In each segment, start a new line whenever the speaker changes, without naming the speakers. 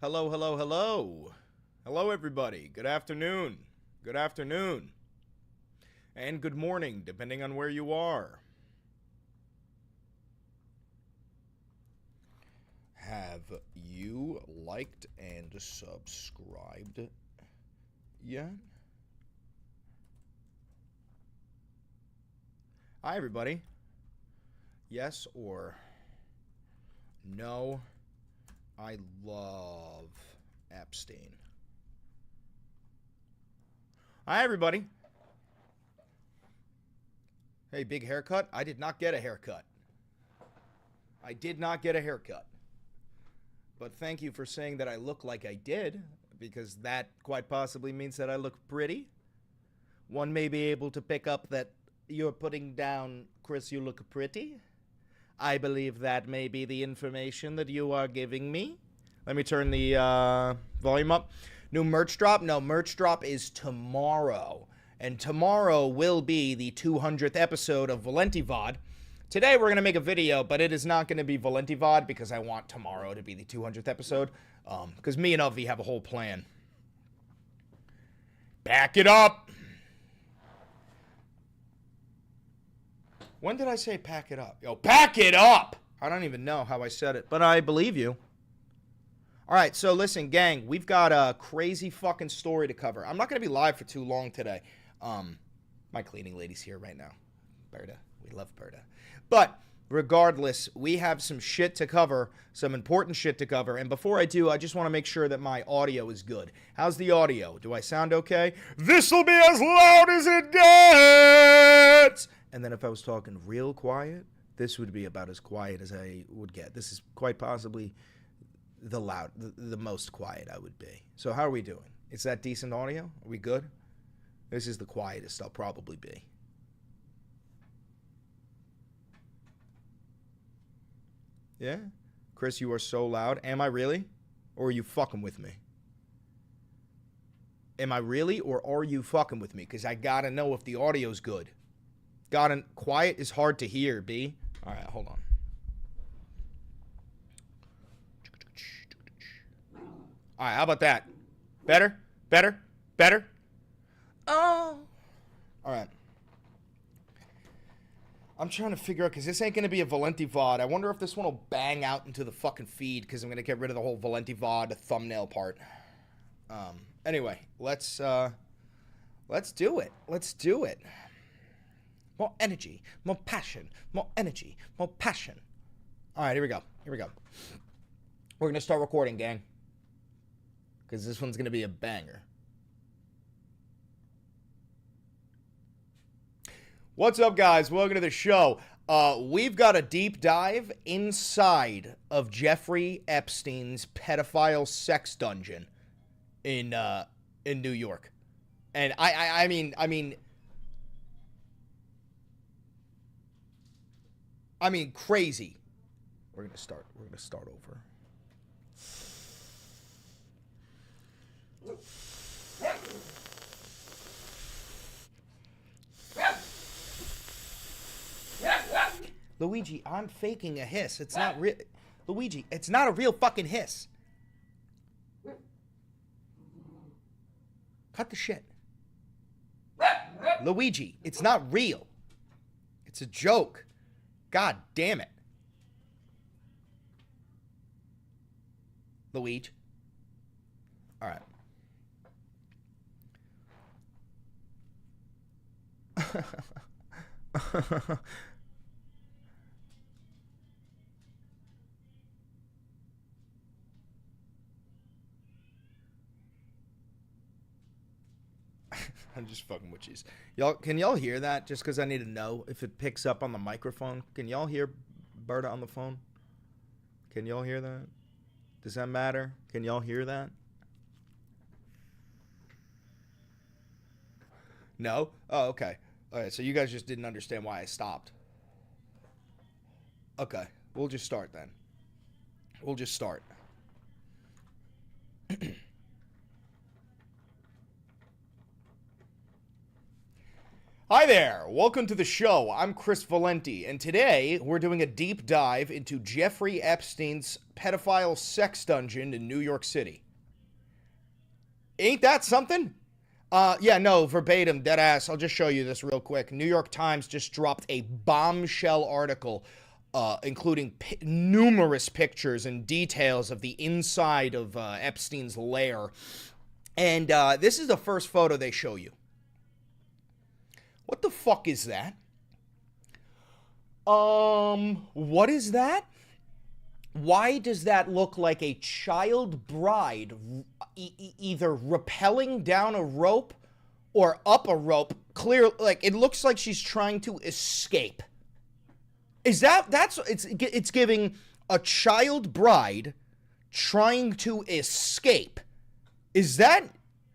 Hello, hello, hello. Hello, everybody. Good afternoon. Good afternoon. And good morning, depending on where you are. Have you liked and subscribed yet? Hi, everybody. Yes or no? I love Epstein. Hi, everybody. Hey, big haircut? I did not get a haircut. I did not get a haircut. But thank you for saying that I look like I did, because that quite possibly means that I look pretty. One may be able to pick up that you're putting down, Chris, you look pretty. I believe that may be the information that you are giving me. Let me turn the volume up. New merch drop? No, merch drop is tomorrow. And tomorrow will be the 200th episode of Valentivod. Today we're going to make a video, but it is not going to be Valentivod because I want tomorrow to be the 200th episode. Because me and Avi have a whole plan. Back it up! When did I say pack it up? Yo, pack it up! I don't even know how I said it, but I believe you. All right, so listen, gang, we've got a crazy fucking story to cover. I'm not going to be live for too long today. My cleaning lady's here right now. Berta. We love Berta. But regardless, we have some shit to cover, some important shit to cover. And before I do, I just want to make sure that my audio is good. How's the audio? Do I sound okay? This'll be as loud as it gets! And then if I was talking real quiet, this would be about as quiet as I would get. This is quite possibly the most quiet I would be. So how are we doing? Is that decent audio? Are we good? This is the quietest I'll probably be. Yeah? Chris, you are so loud. Am I really? Or are you fucking with me? Am I really? Or are you fucking with me? Because I gotta know if the audio's good. Quiet is hard to hear, B. All right, hold on. All right, how about that? Better? Better? Better? Oh. All right. I'm trying to figure out, because this ain't going to be a Valentivod. I wonder if this one will bang out into the fucking feed, because I'm going to get rid of the whole Valentivod thumbnail part. Anyway, let's do it. Let's do it. More energy, more passion, more energy, more passion. All right, here we go. Here we go. We're going to start recording, gang. Because this one's going to be a banger. What's up, guys? Welcome to the show. We've got a deep dive inside of Jeffrey Epstein's pedophile sex dungeon in New York. And I mean, crazy. We're gonna start over. Luigi, I'm faking a hiss. It's not real. Luigi, it's not a real fucking hiss. Cut the shit. Luigi, it's not real. It's a joke. God damn it. Luigi. All right. I'm just fucking with yous. Y'all, can y'all hear that? Just because I need to know if it picks up on the microphone. Can y'all hear Berta on the phone? Can y'all hear that? Does that matter? Can y'all hear that? No? Oh, okay. All right, so you guys just didn't understand why I stopped. Okay, we'll just start then. We'll just start. Hi there, welcome to the show. I'm Chris Valenti, and today we're doing a deep dive into Jeffrey Epstein's pedophile sex dungeon in New York City. Ain't that something? Yeah, no, verbatim, deadass. I'll just show you this real quick. New York Times just dropped a bombshell article, including numerous pictures and details of the inside of Epstein's lair. And this is the first photo they show you. What the fuck is that? What is that? Why does that look like a child bride either rappelling down a rope or up a rope? Clear, like it looks like she's trying to escape. Is it's giving a child bride trying to escape. Is that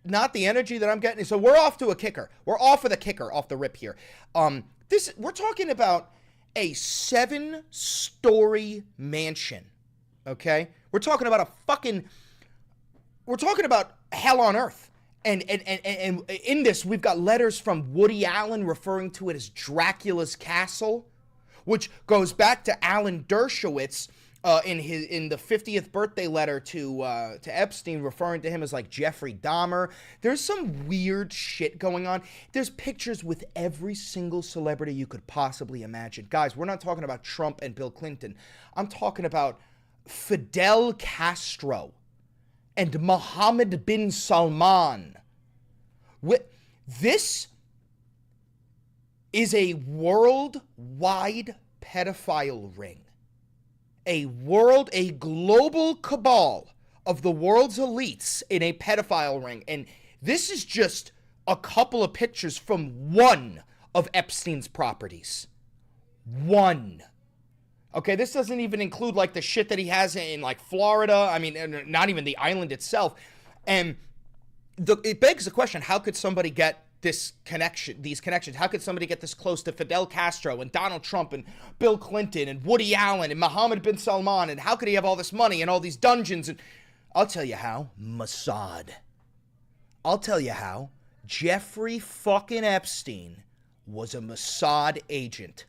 not the energy that I'm getting? So we're off to a kicker. We're off with a kicker off the rip here. We're talking about a 7-story mansion. Okay? We're talking about hell on earth. And in this, we've got letters from Woody Allen referring to it as Dracula's Castle, which goes back to Alan Dershowitz in the 50th birthday letter to Epstein, referring to him as like Jeffrey Dahmer. There's some weird shit going on. There's pictures with every single celebrity you could possibly imagine. Guys, we're not talking about Trump and Bill Clinton. I'm talking about Fidel Castro and Mohammed bin Salman. This is a worldwide pedophile ring. A global cabal of the world's elites in a pedophile ring. And this is just a couple of pictures from one of Epstein's properties. One. Okay, this doesn't even include like the shit that he has in like Florida. I mean, not even the island itself. And it begs the question, how could somebody get these connections? How could somebody get this close to Fidel Castro and Donald Trump and Bill Clinton and Woody Allen and Mohammed bin Salman? And how could he have all this money and all these dungeons? And I'll tell you how. Mossad. I'll tell you how. Jeffrey fucking Epstein was a Mossad agent.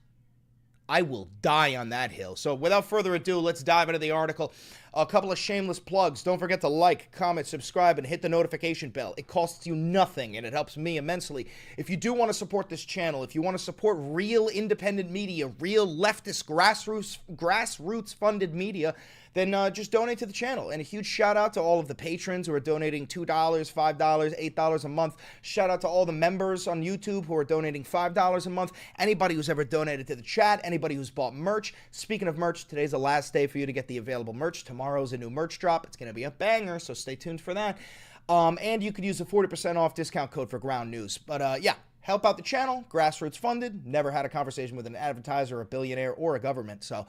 I will die on that hill. So without further ado, let's dive into the article. A couple of shameless plugs. Don't forget to like, comment, subscribe, and hit the notification bell. It costs you nothing, and it helps me immensely. If you do want to support this channel, if you want to support real independent media, real leftist grassroots-funded media, then just donate to the channel. And a huge shout out to all of the patrons who are donating $2, $5, $8 a month. Shout out to all the members on YouTube who are donating $5 a month. Anybody who's ever donated to the chat, anybody who's bought merch. Speaking of merch, today's the last day for you to get the available merch. Tomorrow's a new merch drop. It's going to be a banger, so stay tuned for that. And you could use a 40% off discount code for Ground News. But yeah, help out the channel. Grassroots funded. Never had a conversation with an advertiser, a billionaire, or a government. So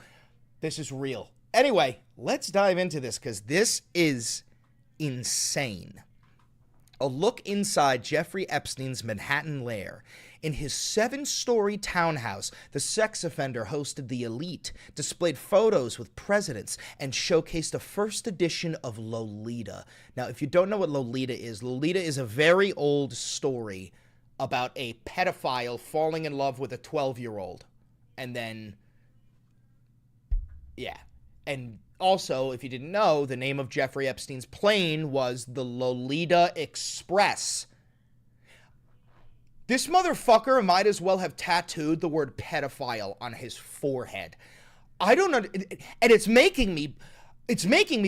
this is real. Anyway, let's dive into this because this is insane. A look inside Jeffrey Epstein's Manhattan lair. In his 7-story townhouse, the sex offender hosted the elite, displayed photos with presidents, and showcased a first edition of Lolita. Now, if you don't know what Lolita is a very old story about a pedophile falling in love with a 12-year-old. And then, yeah. And also, if you didn't know, the name of Jeffrey Epstein's plane was the Lolita Express. This motherfucker might as well have tattooed the word pedophile on his forehead. I don't know, and it's making me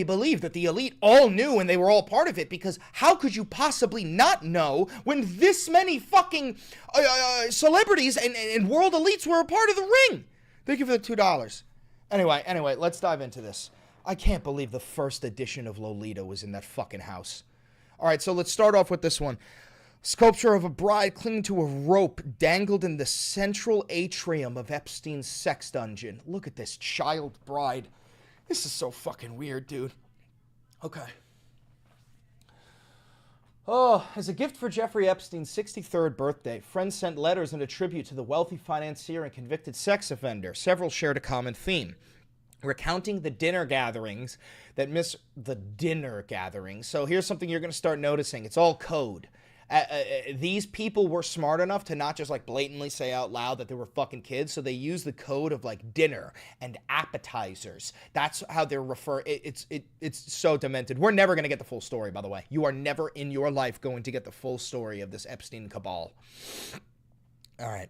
believe that the elite all knew and they were all part of it, because how could you possibly not know when this many fucking celebrities and world elites were a part of the ring? Thank you for the $2. Anyway, let's dive into this. I can't believe the first edition of Lolita was in that fucking house. All right, so let's start off with this one. Sculpture of a bride clinging to a rope dangled in the central atrium of Epstein's sex dungeon. Look at this child bride. This is so fucking weird, dude. Okay. Oh, as a gift for Jeffrey Epstein's 63rd birthday, friends sent letters in a tribute to the wealthy financier and convicted sex offender. Several shared a common theme, recounting the dinner gatherings that miss the dinner gatherings. So here's something you're going to start noticing. It's all code. These people were smart enough to not just like blatantly say out loud that they were fucking kids, so they used the code of like dinner and appetizers. That's how they're it's so demented. We're never going to get the full story, by the way. You are never in your life going to get the full story of this Epstein cabal. All right.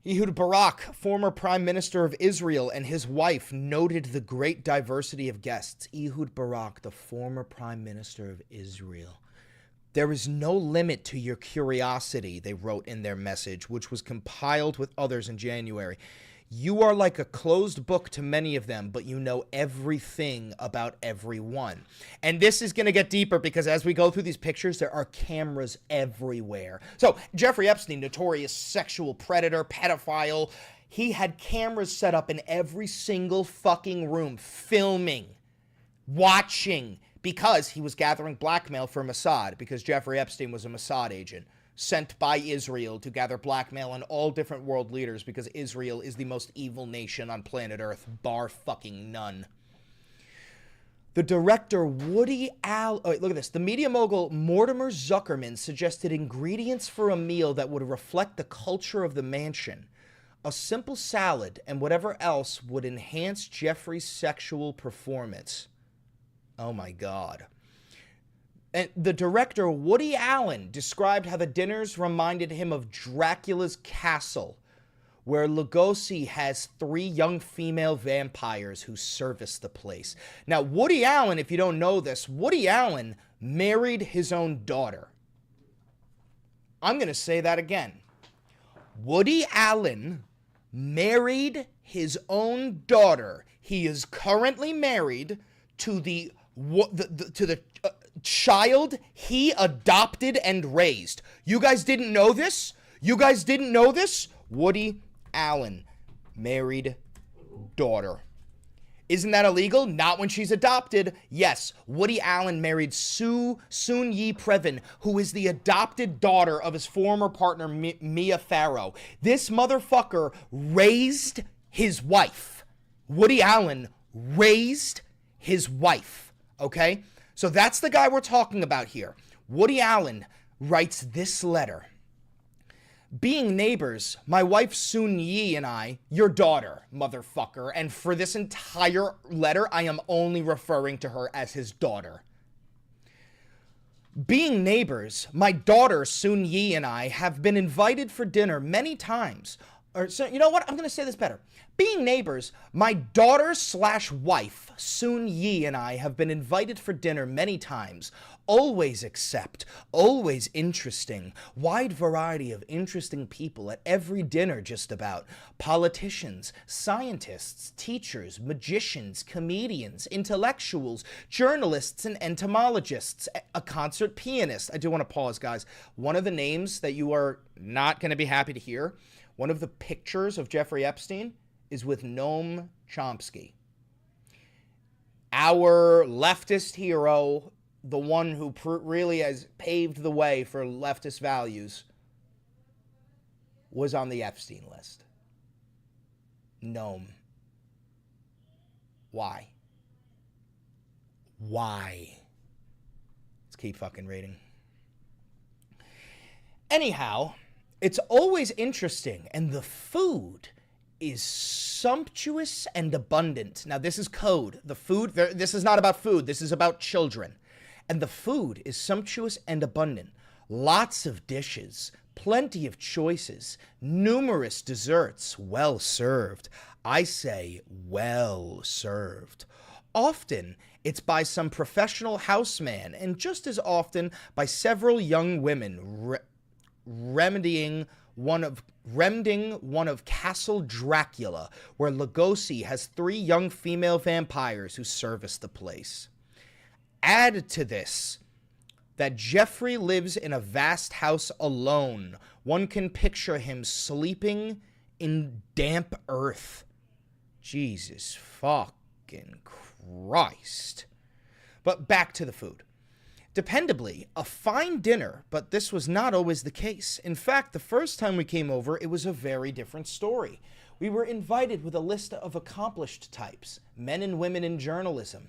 Ehud Barak, former Prime Minister of Israel, and his wife noted the great diversity of guests. Ehud Barak, the former Prime Minister of Israel. There is no limit to your curiosity, they wrote in their message, which was compiled with others in January. You are like a closed book to many of them, but you know everything about everyone. And this is going to get deeper because as we go through these pictures, there are cameras everywhere. So Jeffrey Epstein, notorious sexual predator, pedophile, he had cameras set up in every single fucking room, filming, watching, because he was gathering blackmail for Mossad, because Jeffrey Epstein was a Mossad agent sent by Israel to gather blackmail on all different world leaders, because Israel is the most evil nation on planet Earth, bar fucking none. The director Woody Allen, oh, wait, look at this. The media mogul Mortimer Zuckerman suggested ingredients for a meal that would reflect the culture of the mansion. A simple salad and whatever else would enhance Jeffrey's sexual performance. Oh my God. And the director, Woody Allen, described how the dinners reminded him of Dracula's castle, where Lugosi has 3 young female vampires who service the place. Now, Woody Allen, if you don't know this, Woody Allen married his own daughter. I'm going to say that again. Woody Allen married his own daughter. He is currently married to the child he adopted and raised. You guys didn't know this? You guys didn't know this? Woody Allen married daughter. Isn't that illegal? Not when she's adopted. Yes, Woody Allen married Soon-Yi Previn, who is the adopted daughter of his former partner, Mia Farrow. This motherfucker raised his wife. Woody Allen raised his wife, okay? So that's the guy we're talking about here. Woody Allen writes this letter. Being neighbors, my wife Soon-Yi and I, your daughter, motherfucker, and for this entire letter, I am only referring to her as his daughter. Being neighbors, my daughter Soon-Yi and I have been invited for dinner many times. Or, so, you know what? I'm going to say this better. Being neighbors, my daughter/wife, Soon-Yi, and I have been invited for dinner many times. Always accept, always interesting. Wide variety of interesting people at every dinner just about. Politicians, scientists, teachers, magicians, comedians, intellectuals, journalists, and entomologists. A concert pianist. I do want to pause, guys. One of the names that you are not going to be happy to hear, one of the pictures of Jeffrey Epstein is with Noam Chomsky. Our leftist hero, the one who really has paved the way for leftist values, was on the Epstein list. Noam. Why? Why? Let's keep fucking reading. Anyhow, it's always interesting, and the food is sumptuous and abundant. Now, this is code. The food, this is not about food. This is about children. And the food is sumptuous and abundant. Lots of dishes, plenty of choices, numerous desserts, well served. I say well served. Often, it's by some professional houseman, and just as often by several young women remedying one of Castle Dracula, where Lugosi has 3 young female vampires who service the place. Add to this that Jeffrey lives in a vast house alone. One can picture him sleeping in damp earth. Jesus fucking Christ. But back to the food. Dependably, a fine dinner, but this was not always the case. In fact, the first time we came over, it was a very different story. We were invited with a list of accomplished types, men and women in journalism,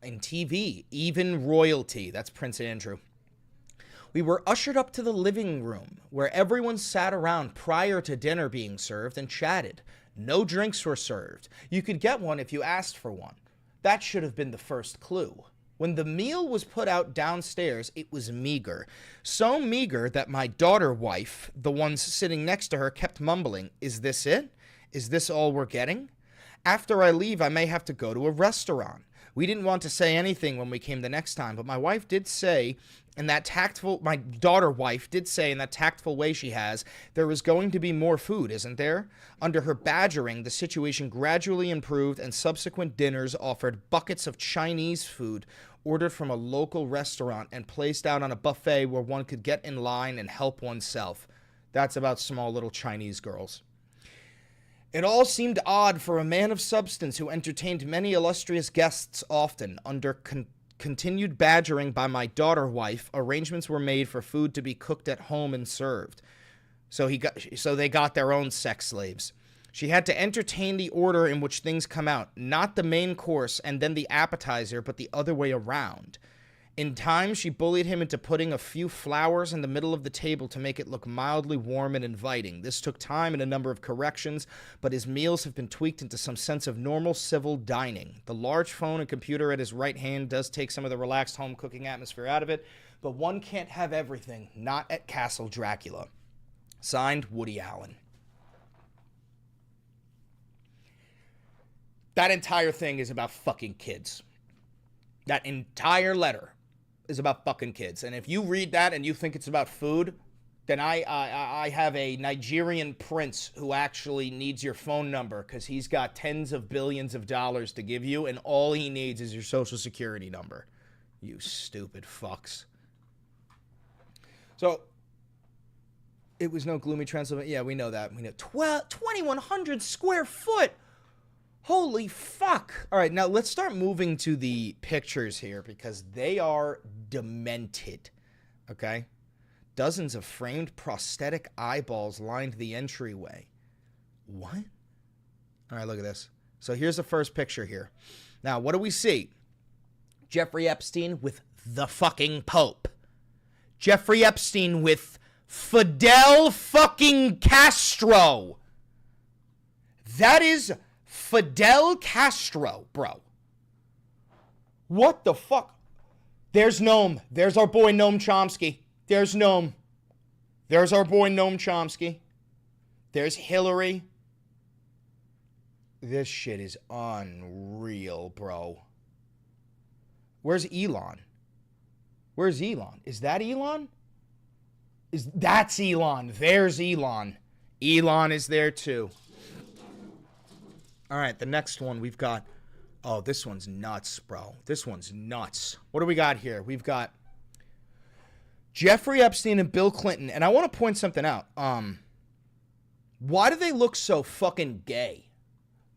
in TV, even royalty. That's Prince Andrew. We were ushered up to the living room, where everyone sat around prior to dinner being served and chatted. No drinks were served. You could get one if you asked for one. That should have been the first clue. When the meal was put out downstairs, it was meager. So meager that my daughter wife, the ones sitting next to her, kept mumbling, "Is this it? Is this all we're getting? After I leave, I may have to go to a restaurant." We didn't want to say anything when we came the next time, but my wife did say, my daughter wife did say in that tactful way she has, there was going to be more food, isn't there? Under her badgering, the situation gradually improved and subsequent dinners offered buckets of Chinese food ordered from a local restaurant and placed out on a buffet where one could get in line and help oneself. That's about small little Chinese girls. It all seemed odd for a man of substance who entertained many illustrious guests often. Under continued badgering by my daughter wife, arrangements were made for food to be cooked at home and served. So they got their own sex slaves. She had to entertain the order in which things come out, not the main course and then the appetizer, but the other way around. In time, she bullied him into putting a few flowers in the middle of the table to make it look mildly warm and inviting. This took time and a number of corrections, but his meals have been tweaked into some sense of normal civil dining. The large phone and computer at his right hand does take some of the relaxed home cooking atmosphere out of it, but one can't have everything, not at Castle Dracula. Signed, Woody Allen. That entire thing is about fucking kids. That entire letter is about fucking kids. And if you read that and you think it's about food, then I have a Nigerian prince who actually needs your phone number because he's got tens of billions of dollars to give you, and all he needs is your social security number. You stupid fucks. So, it was no gloomy Transylvania. Yeah, we know that. We know 2,100 square foot. Holy fuck. All right, now let's start moving to the pictures here because they are demented, okay? Dozens of framed prosthetic eyeballs lined the entryway. What? All right, look at this. So here's the first picture here. Now, what do we see? Jeffrey Epstein with the fucking Pope. Jeffrey Epstein with Fidel fucking Castro. That is Fidel Castro, bro. What the fuck? There's Noam. There's our boy Noam Chomsky. There's Noam. There's our boy Noam Chomsky. There's Hillary. This shit is unreal, bro. Where's Elon? Where's Elon? Is that Elon? That's Elon. There's Elon. Elon is there too. All right, the next one we've got. Oh, this one's nuts, bro. This one's nuts. What do we got here? We've got Jeffrey Epstein and Bill Clinton. And I want to point something out. Why do they look so fucking gay?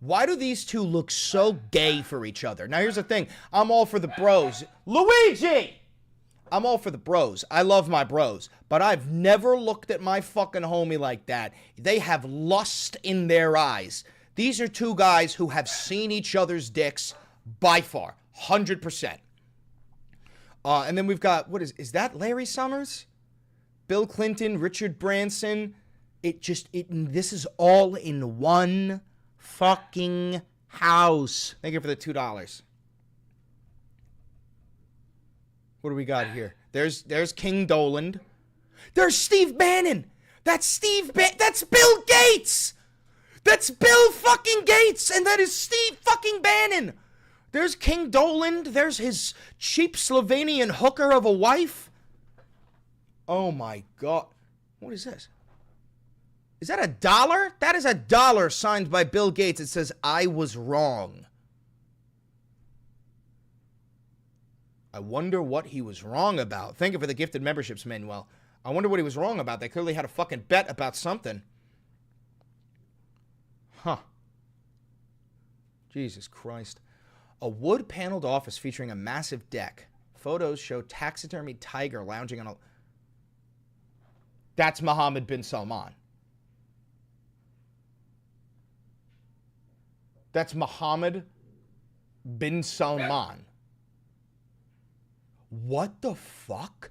Why do these two look so gay for each other? Now, here's the thing. I'm all for the bros. Luigi! I'm all for the bros. I love my bros. But I've never looked at my fucking homie like that. They have lust in their eyes. These are two guys who have seen each other's dicks by far. 100%. And then we've got, is that Larry Summers? Bill Clinton, Richard Branson. This is all in one fucking house. Thank you for the $2. What do we got here? There's King Doland. There's Steve Bannon. That's Bill Gates. That's Bill fucking Gates, and that is Steve fucking Bannon. There's King Doland. There's his cheap Slovenian hooker of a wife. Oh my God. What is this? Is that $1? That is $1 signed by Bill Gates. It says, "I was wrong." I wonder what he was wrong about. Thank you for the gifted memberships, Manuel. I wonder what he was wrong about. They clearly had a fucking bet about something. Huh. Jesus Christ. A wood-paneled office featuring a massive deck. Photos show taxidermied tiger lounging on a... That's Mohammed bin Salman. That's Mohammed bin Salman. What the fuck?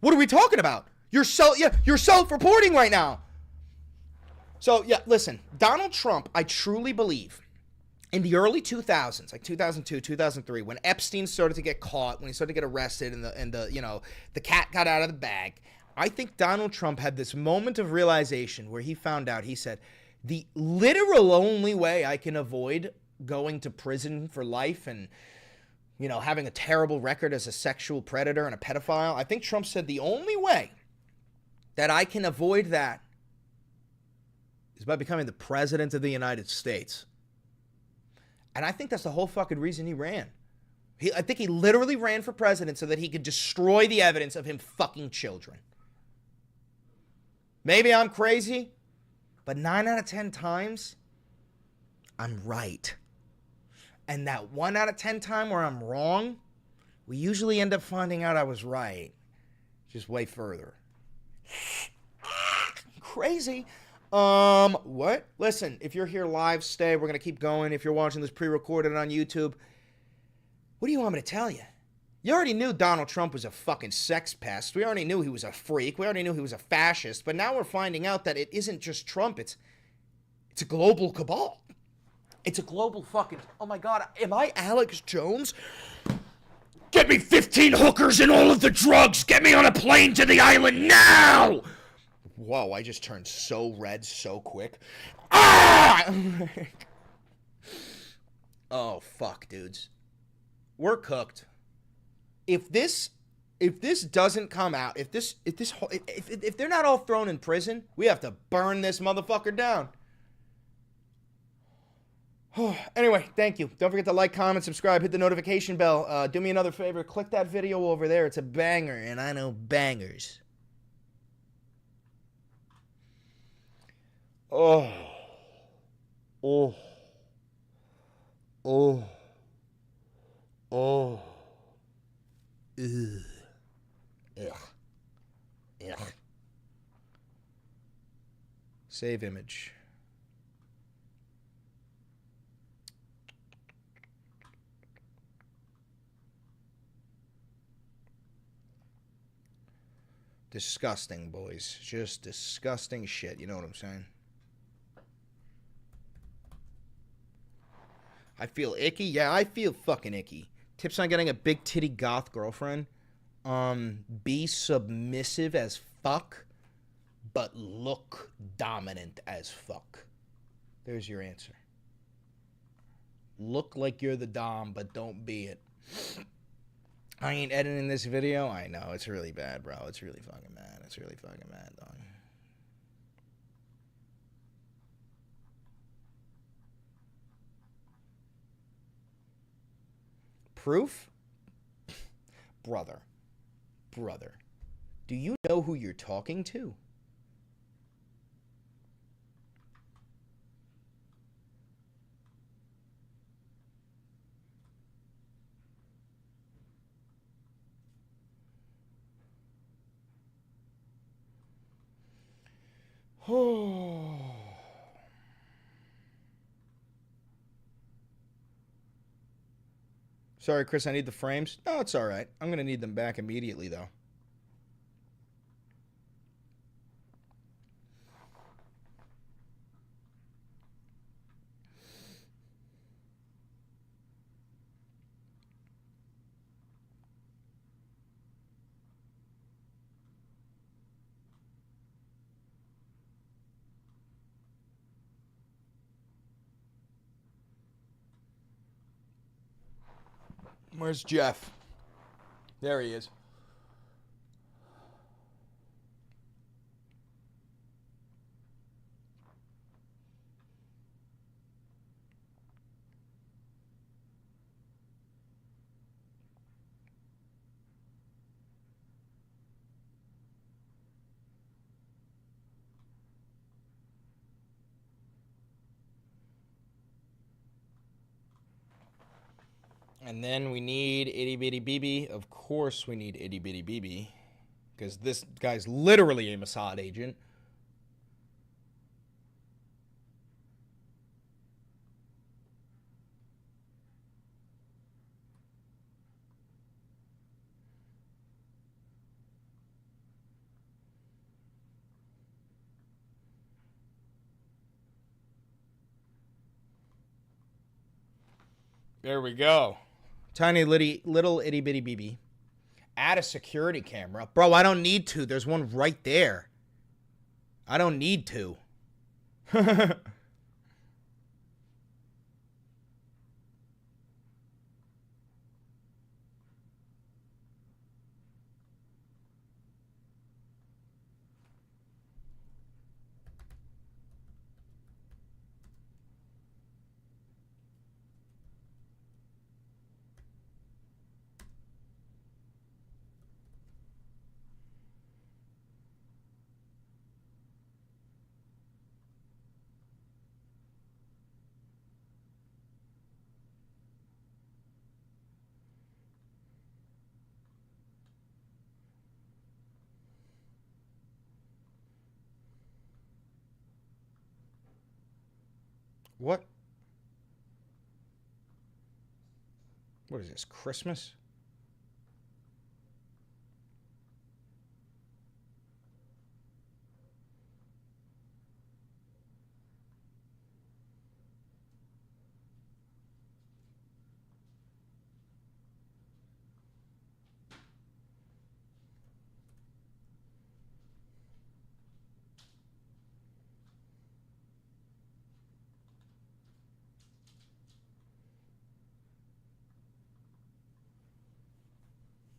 What are we talking about? You're self-reporting right now. So, yeah, listen, Donald Trump, I truly believe, in the early 2000s, like 2002, 2003, when Epstein started to get caught, when he started to get arrested and the cat got out of the bag, I think Donald Trump had this moment of realization where he found out, he said, the literal only way I can avoid going to prison for life and, having a terrible record as a sexual predator and a pedophile, I think Trump said the only way that I can avoid that is by becoming the president of the United States. And I think that's the whole fucking reason he ran. I think he literally ran for president so that he could destroy the evidence of him fucking children. Maybe I'm crazy, but 9 out of 10 times, I'm right. And that 1 out of 10 time where I'm wrong, we usually end up finding out I was right. Just way further. Crazy. What? Listen, if you're here live, stay. We're going to keep going. If you're watching this pre-recorded on YouTube, what do you want me to tell you? You already knew Donald Trump was a fucking sex pest. We already knew he was a freak. We already knew he was a fascist. But now we're finding out that it isn't just Trump. It's a global cabal. It's a global fucking... Oh my God, am I Alex Jones? Get me 15 hookers and all of the drugs. Get me on a plane to the island now. Whoa, I just turned so red so quick. Ah! Oh, fuck, dudes. We're cooked. If this doesn't come out, if they're not all thrown in prison, we have to burn this motherfucker down. Anyway, thank you. Don't forget to like, comment, subscribe, hit the notification bell. Do me another favor. Click that video over there. It's a banger, and I know bangers. Oh. Oh. Oh. Oh. Ugh. Ugh. Ugh. Save image. Disgusting, boys. Just disgusting shit. You know what I'm saying? I feel icky? Yeah, I feel fucking icky. Tips on getting a big titty goth girlfriend. Be submissive as fuck, but look dominant as fuck. There's your answer. Look like you're the dom, but don't be it. I ain't editing this video. I know, it's really bad, bro. It's really fucking bad. It's really fucking bad, dog. Proof? Brother. Do you know who you're talking to? Oh. Sorry, Chris, I need the frames. No, it's all right. I'm going to need them back immediately, though. Where's Jeff? There he is. And then we need Itty Bitty BB. Of course we need Itty Bitty BB. Because this guy's literally a Mossad agent. There we go. Tiny little itty bitty BB. Add a security camera. Bro, I don't need to. There's one right there. I don't need to. What? What is this, Christmas?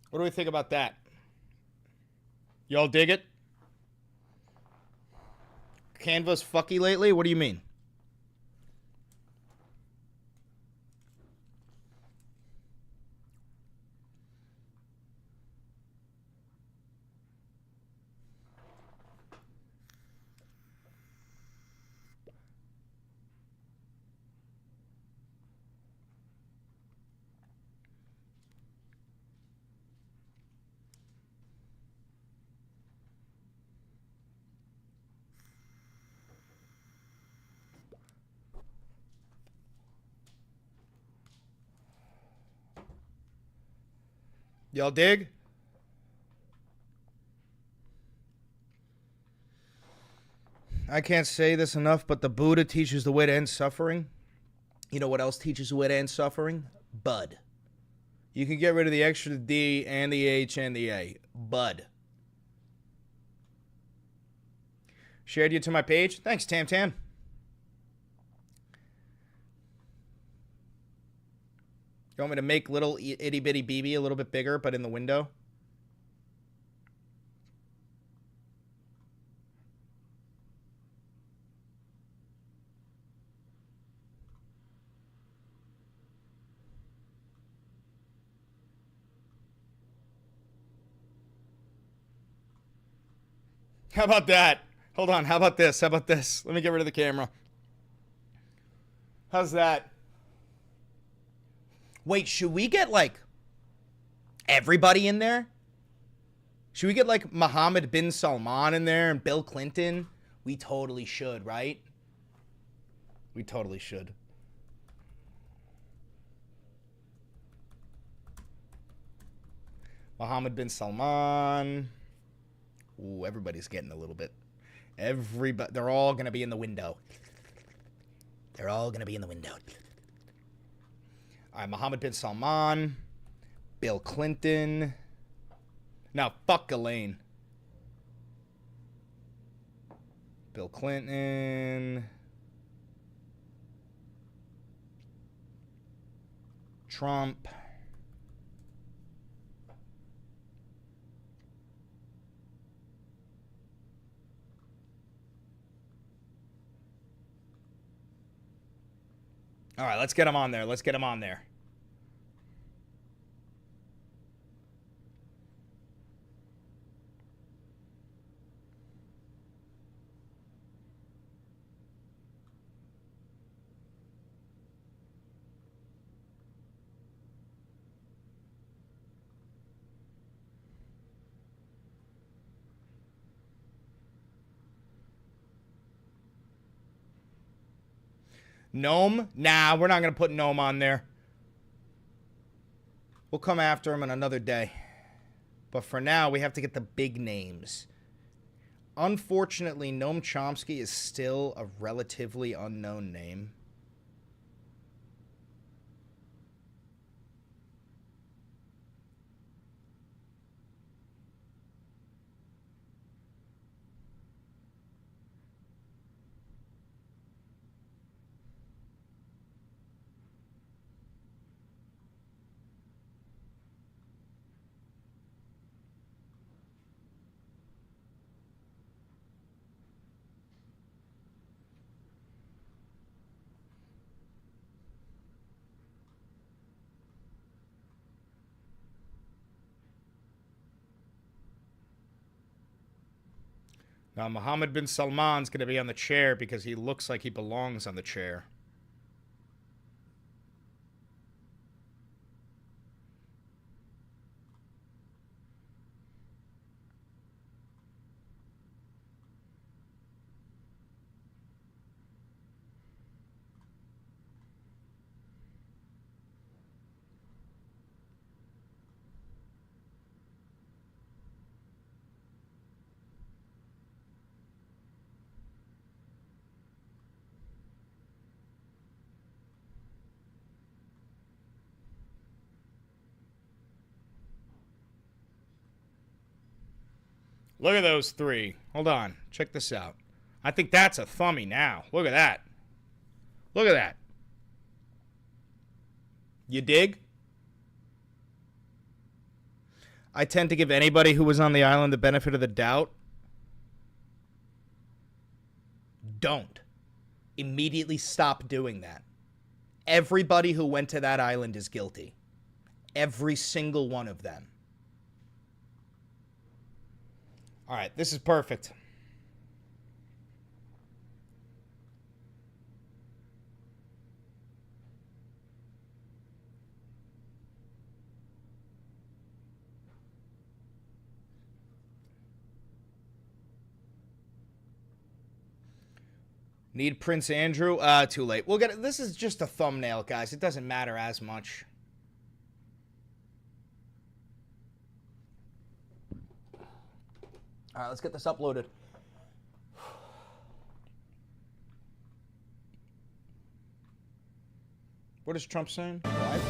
What do we think about that? Y'all dig it? Canva's fucky lately? What do you mean? Y'all dig? I can't say this enough, but the Buddha teaches the way to end suffering. You know what else teaches the way to end suffering? Bud. You can get rid of the extra D and the H and the A. Bud. Shared you to my page. Thanks, Tam Tam. You want me to make little itty bitty BB a little bit bigger, but in the window? How about that? Hold on. How about this? How about this? Let me get rid of the camera. How's that? Wait, should we get like everybody in there? Should we get like Mohammed bin Salman in there and Bill Clinton? We totally should, right? We totally should. Mohammed bin Salman. Ooh, everybody's getting a little bit. Everybody, they're all going to be in the window. They're all going to be in the window. All right, Mohammed bin Salman, Bill Clinton. Now, fuck Elaine. Bill Clinton. Trump. All right, let's get him on there. Let's get him on there. Gnome? Nah, we're not going to put Gnome on there. We'll come after him on another day. But for now, we have to get the big names. Unfortunately, Noam Chomsky is still a relatively unknown name. Now, Mohammed bin Salman's going to be on the chair because he looks like he belongs on the chair. Look at those three. Hold on. Check this out. I think that's a thumbie now. Look at that. Look at that. You dig? I tend to give anybody who was on the island the benefit of the doubt. Don't. Immediately stop doing that. Everybody who went to that island is guilty. Every single one of them. All right, this is perfect. Need Prince Andrew? Too late. We'll get it. This is just a thumbnail, guys. It doesn't matter as much. All right, let's get this uploaded. What is Trump saying? Live?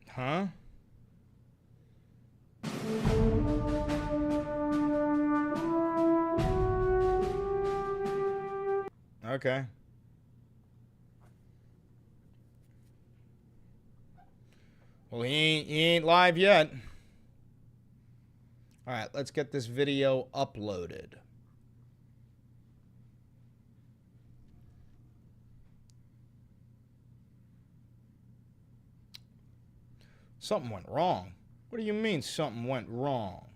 Huh? Okay. Well, he ain't live yet. All right, let's get this video uploaded. Something went wrong. What do you mean something went wrong?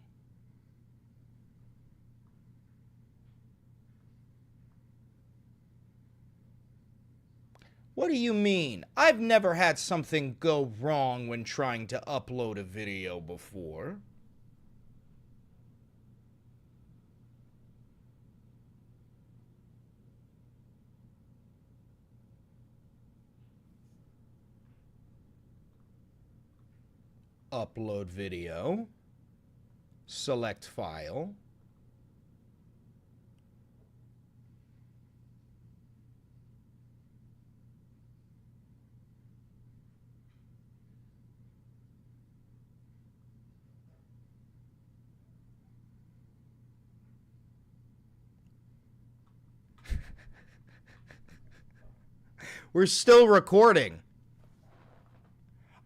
What do you mean? I've never had something go wrong when trying to upload a video before. Upload video. Select file. We're still recording.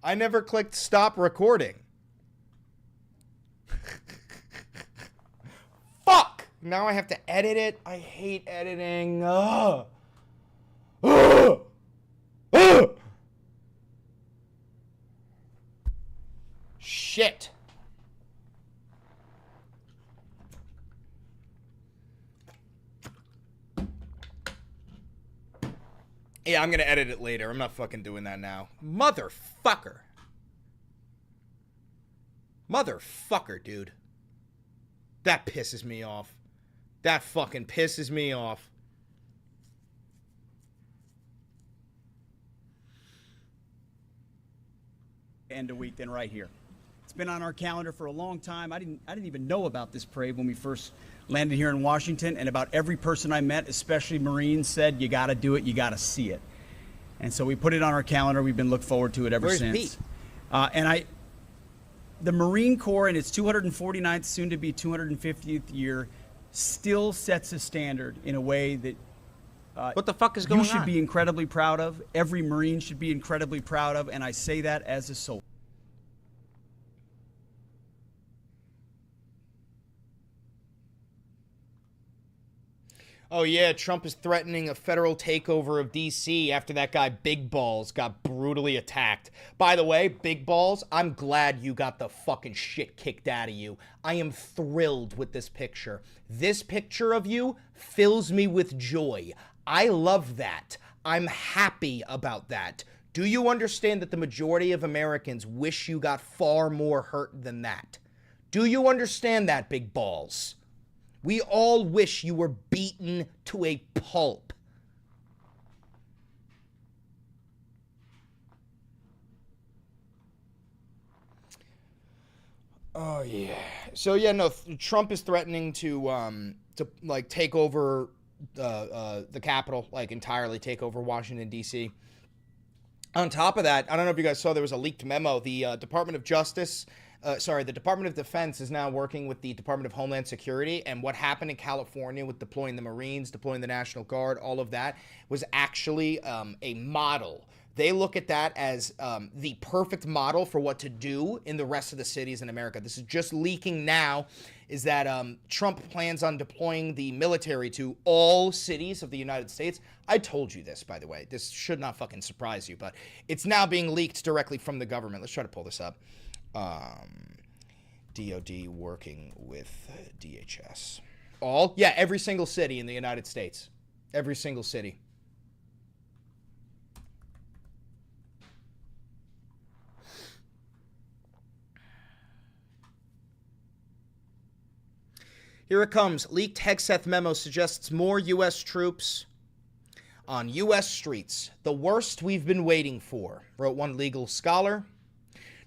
I never clicked stop recording. Fuck! Now I have to edit it. I hate editing. Ugh. Ugh. Ugh. Shit. Yeah, I'm gonna edit it later. I'm not fucking doing that now. Motherfucker. Motherfucker, dude. That pisses me off. That fucking pisses me off.
End a week than right here. It's been on our calendar for a long time. I didn't even know about this parade when we first landed here in Washington, and about every person I met, especially Marines, said you got to do it, you got to see it. And so we put it on our calendar. We've been looking forward to it ever since. Pete? The Marine Corps in its 249th, soon to be 250th year, still sets a standard in a way that
what the fuck is going on?
You should be incredibly proud of. Every Marine should be incredibly proud of, and I say that as a soldier.
Oh, yeah, Trump is threatening a federal takeover of D.C. after that guy Big Balls got brutally attacked. By the way, Big Balls, I'm glad you got the fucking shit kicked out of you. I am thrilled with this picture. This picture of you fills me with joy. I love that. I'm happy about that. Do you understand that the majority of Americans wish you got far more hurt than that? Do you understand that, Big Balls? We all wish you were beaten to a pulp. Oh yeah. So yeah, no. Trump is threatening to like take over the Capitol, like entirely take over Washington D.C. On top of that, I don't know if you guys saw there was a leaked memo. The Department of Justice. The Department of Defense is now working with the Department of Homeland Security, and what happened in California with deploying the Marines, deploying the National Guard, all of that was actually a model. They look at that as the perfect model for what to do in the rest of the cities in America. This is just leaking now, is that Trump plans on deploying the military to all cities of the United States. I told you this, by the way. This should not fucking surprise you, but it's now being leaked directly from the government. Let's try to pull this up. DOD working with DHS. All? Yeah, every single city in the United States. Every single city. Here it comes. Leaked Hegseth memo suggests more U.S. troops on U.S. streets. The worst we've been waiting for, wrote one legal scholar.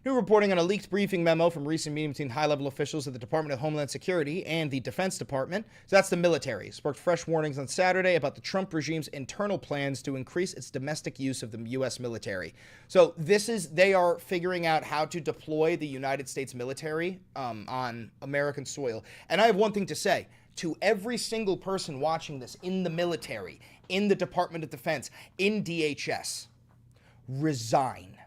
New reporting on a leaked briefing memo from recent meeting between high-level officials at the Department of Homeland Security and the Defense Department, so that's the military, sparked fresh warnings on Saturday about the Trump regime's internal plans to increase its domestic use of the U.S. military. So they are figuring out how to deploy the United States military on American soil. And I have one thing to say. To every single person watching this in the military, in the Department of Defense, in DHS, resign.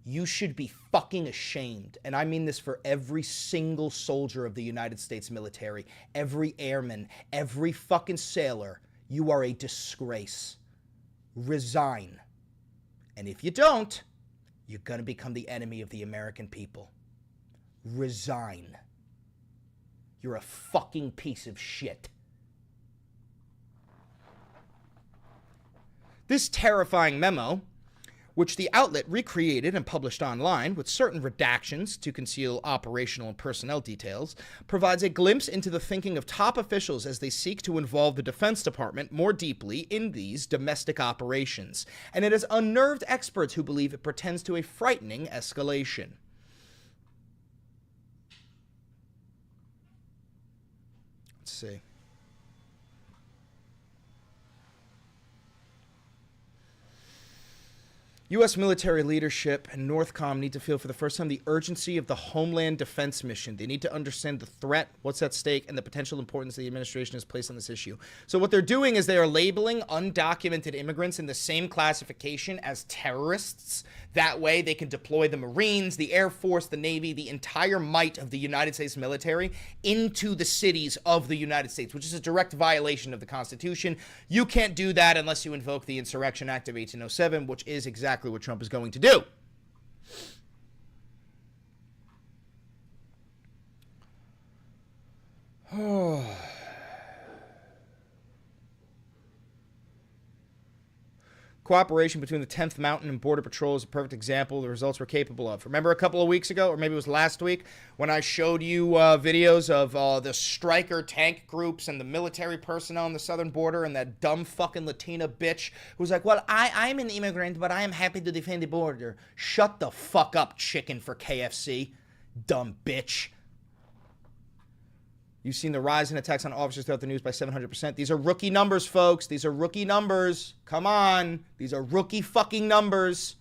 You should be fucking ashamed. And I mean this for every single soldier of the United States military, every airman, every fucking sailor. You are a disgrace. Resign. And if you don't, you're going to become the enemy of the American people. Resign. You're a fucking piece of shit. This terrifying memo, which the outlet recreated and published online with certain redactions to conceal operational and personnel details, provides a glimpse into the thinking of top officials as they seek to involve the Defense Department more deeply in these domestic operations, and it has unnerved experts who believe it pretends to a frightening escalation. Let's see. U.S. military leadership and NORTHCOM need to feel for the first time the urgency of the Homeland Defense mission. They need to understand the threat, what's at stake, and the potential importance the administration has placed on this issue. So what they're doing is they are labeling undocumented immigrants in the same classification as terrorists. That way they can deploy the Marines, the Air Force, the Navy, the entire might of the United States military into the cities of the United States, which is a direct violation of the Constitution. You can't do that unless you invoke the Insurrection Act of 1807, which is exactly what Trump is going to do. Cooperation between the 10th Mountain and Border Patrol is a perfect example of the results we're capable of. Remember a couple of weeks ago, or maybe it was last week, when I showed you videos of the Stryker tank groups and the military personnel on the southern border and that dumb fucking Latina bitch who's like, well, I'm an immigrant, but I am happy to defend the border. Shut the fuck up, chicken for KFC. Dumb bitch. You've seen the rise in attacks on officers throughout the news by 700%. These are rookie numbers, folks. These are rookie numbers. Come on. These are rookie fucking numbers.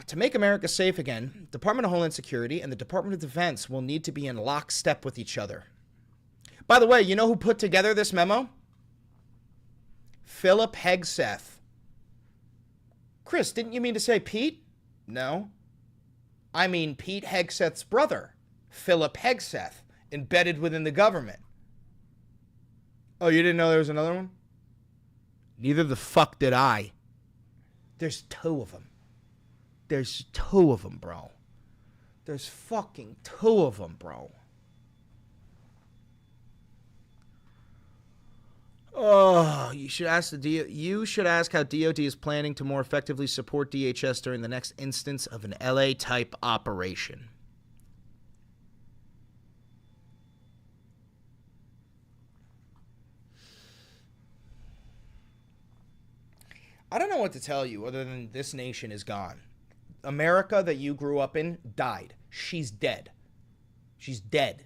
To make America safe again, Department of Homeland Security and the Department of Defense will need to be in lockstep with each other. By the way, you know who put together this memo? Philip Hegseth. Chris, didn't you mean to say Pete? No. I mean Pete Hegseth's brother, Philip Hegseth, embedded within the government. Oh, you didn't know there was another one? Neither the fuck did I. There's 2 of them. There's 2 of them, bro. There's fucking 2 of them, bro. Oh, you should ask how DOD is planning to more effectively support DHS during the next instance of an LA-type operation. I don't know what to tell you other than this nation is gone. America that you grew up in died. She's dead. She's dead.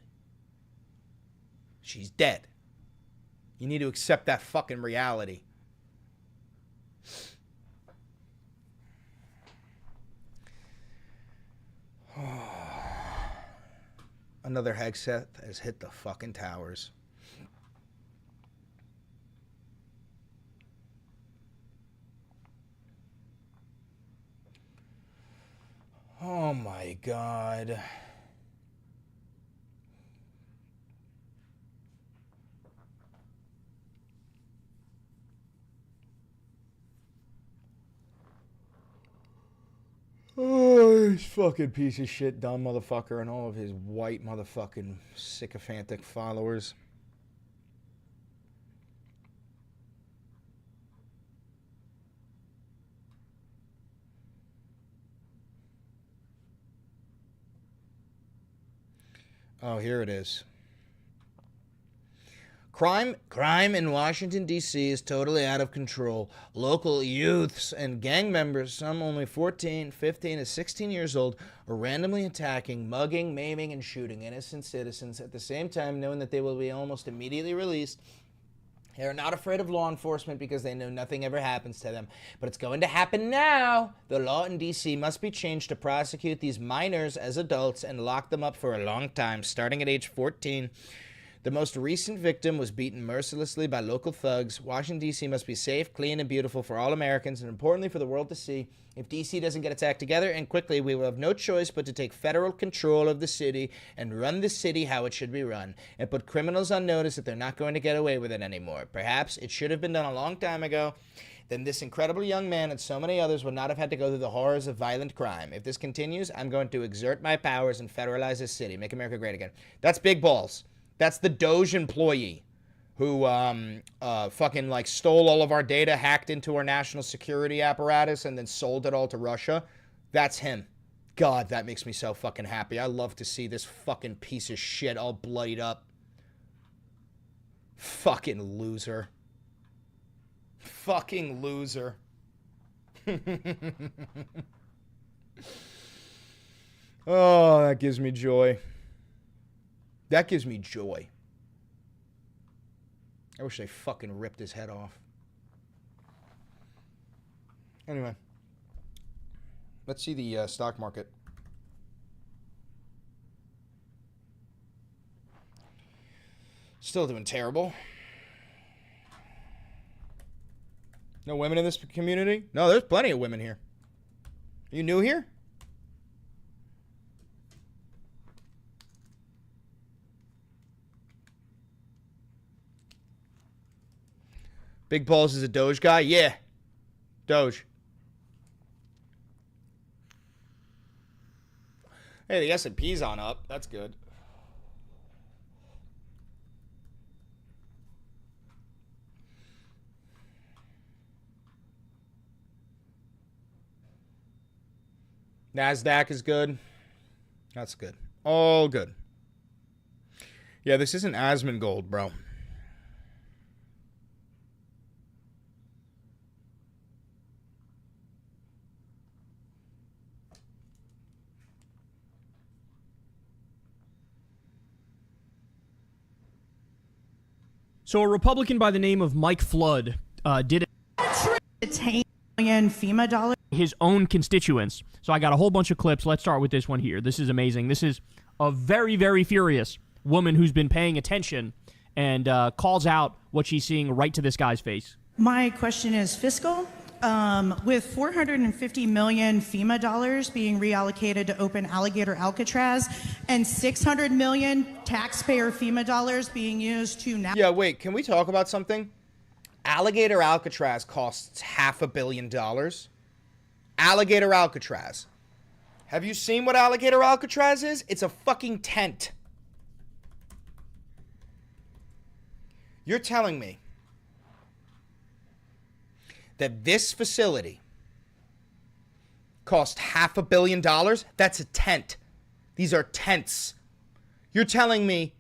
She's dead. You need to accept that fucking reality. Another headset has hit the fucking towers. Oh my God. Oh, this fucking piece of shit, dumb motherfucker, and all of his white motherfucking sycophantic followers. Oh, here it is. Crime in Washington, D.C. is totally out of control. Local youths and gang members, some only 14, 15, and 16 years old, are randomly attacking, mugging, maiming, and shooting innocent citizens at the same time knowing that they will be almost immediately released. They are not afraid of law enforcement because they know nothing ever happens to them. But it's going to happen now. The law in D.C. must be changed to prosecute these minors as adults and lock them up for a long time, starting at age 14. The most recent victim was beaten mercilessly by local thugs. Washington, D.C. must be safe, clean, and beautiful for all Americans, and importantly for the world to see. If D.C. doesn't get its act together and quickly, we will have no choice but to take federal control of the city and run the city how it should be run, and put criminals on notice that they're not going to get away with it anymore. Perhaps it should have been done a long time ago. Then this incredible young man and so many others would not have had to go through the horrors of violent crime. If this continues, I'm going to exert my powers and federalize this city. Make America great again. That's big balls. That's the Doge employee who fucking like stole all of our data, hacked into our national security apparatus, and then sold it all to Russia. That's him. God, that makes me so fucking happy. I love to see this fucking piece of shit all bloodied up. Fucking loser. Fucking loser. Oh, that gives me joy. That gives me joy. I wish they fucking ripped his head off. Anyway. Let's see the stock market. Still doing terrible. No women in this community? No, there's plenty of women here. Are you new here? Big Balls is a Doge guy? Yeah. Doge. Hey, the S&P's on up. That's good. NASDAQ is good. That's good. All good. Yeah, this isn't Asmongold, bro.
So a Republican by the name of Mike Flood did
$10 million FEMA dollars.
His own constituents. So I got a whole bunch of clips. Let's start with this one here. This is amazing. This is a very, very furious woman who's been paying attention and calls out what she's seeing right to this guy's face.
My question is fiscal. with 450 million FEMA dollars being reallocated to open Alligator Alcatraz and 600 million taxpayer FEMA dollars being used to now.
Yeah, wait, can we talk about something? Alligator Alcatraz costs $500 million. Alligator Alcatraz. Have you seen what Alligator Alcatraz is? It's a fucking tent. You're telling me that this facility cost $500 million? That's a tent. These are tents. You're telling me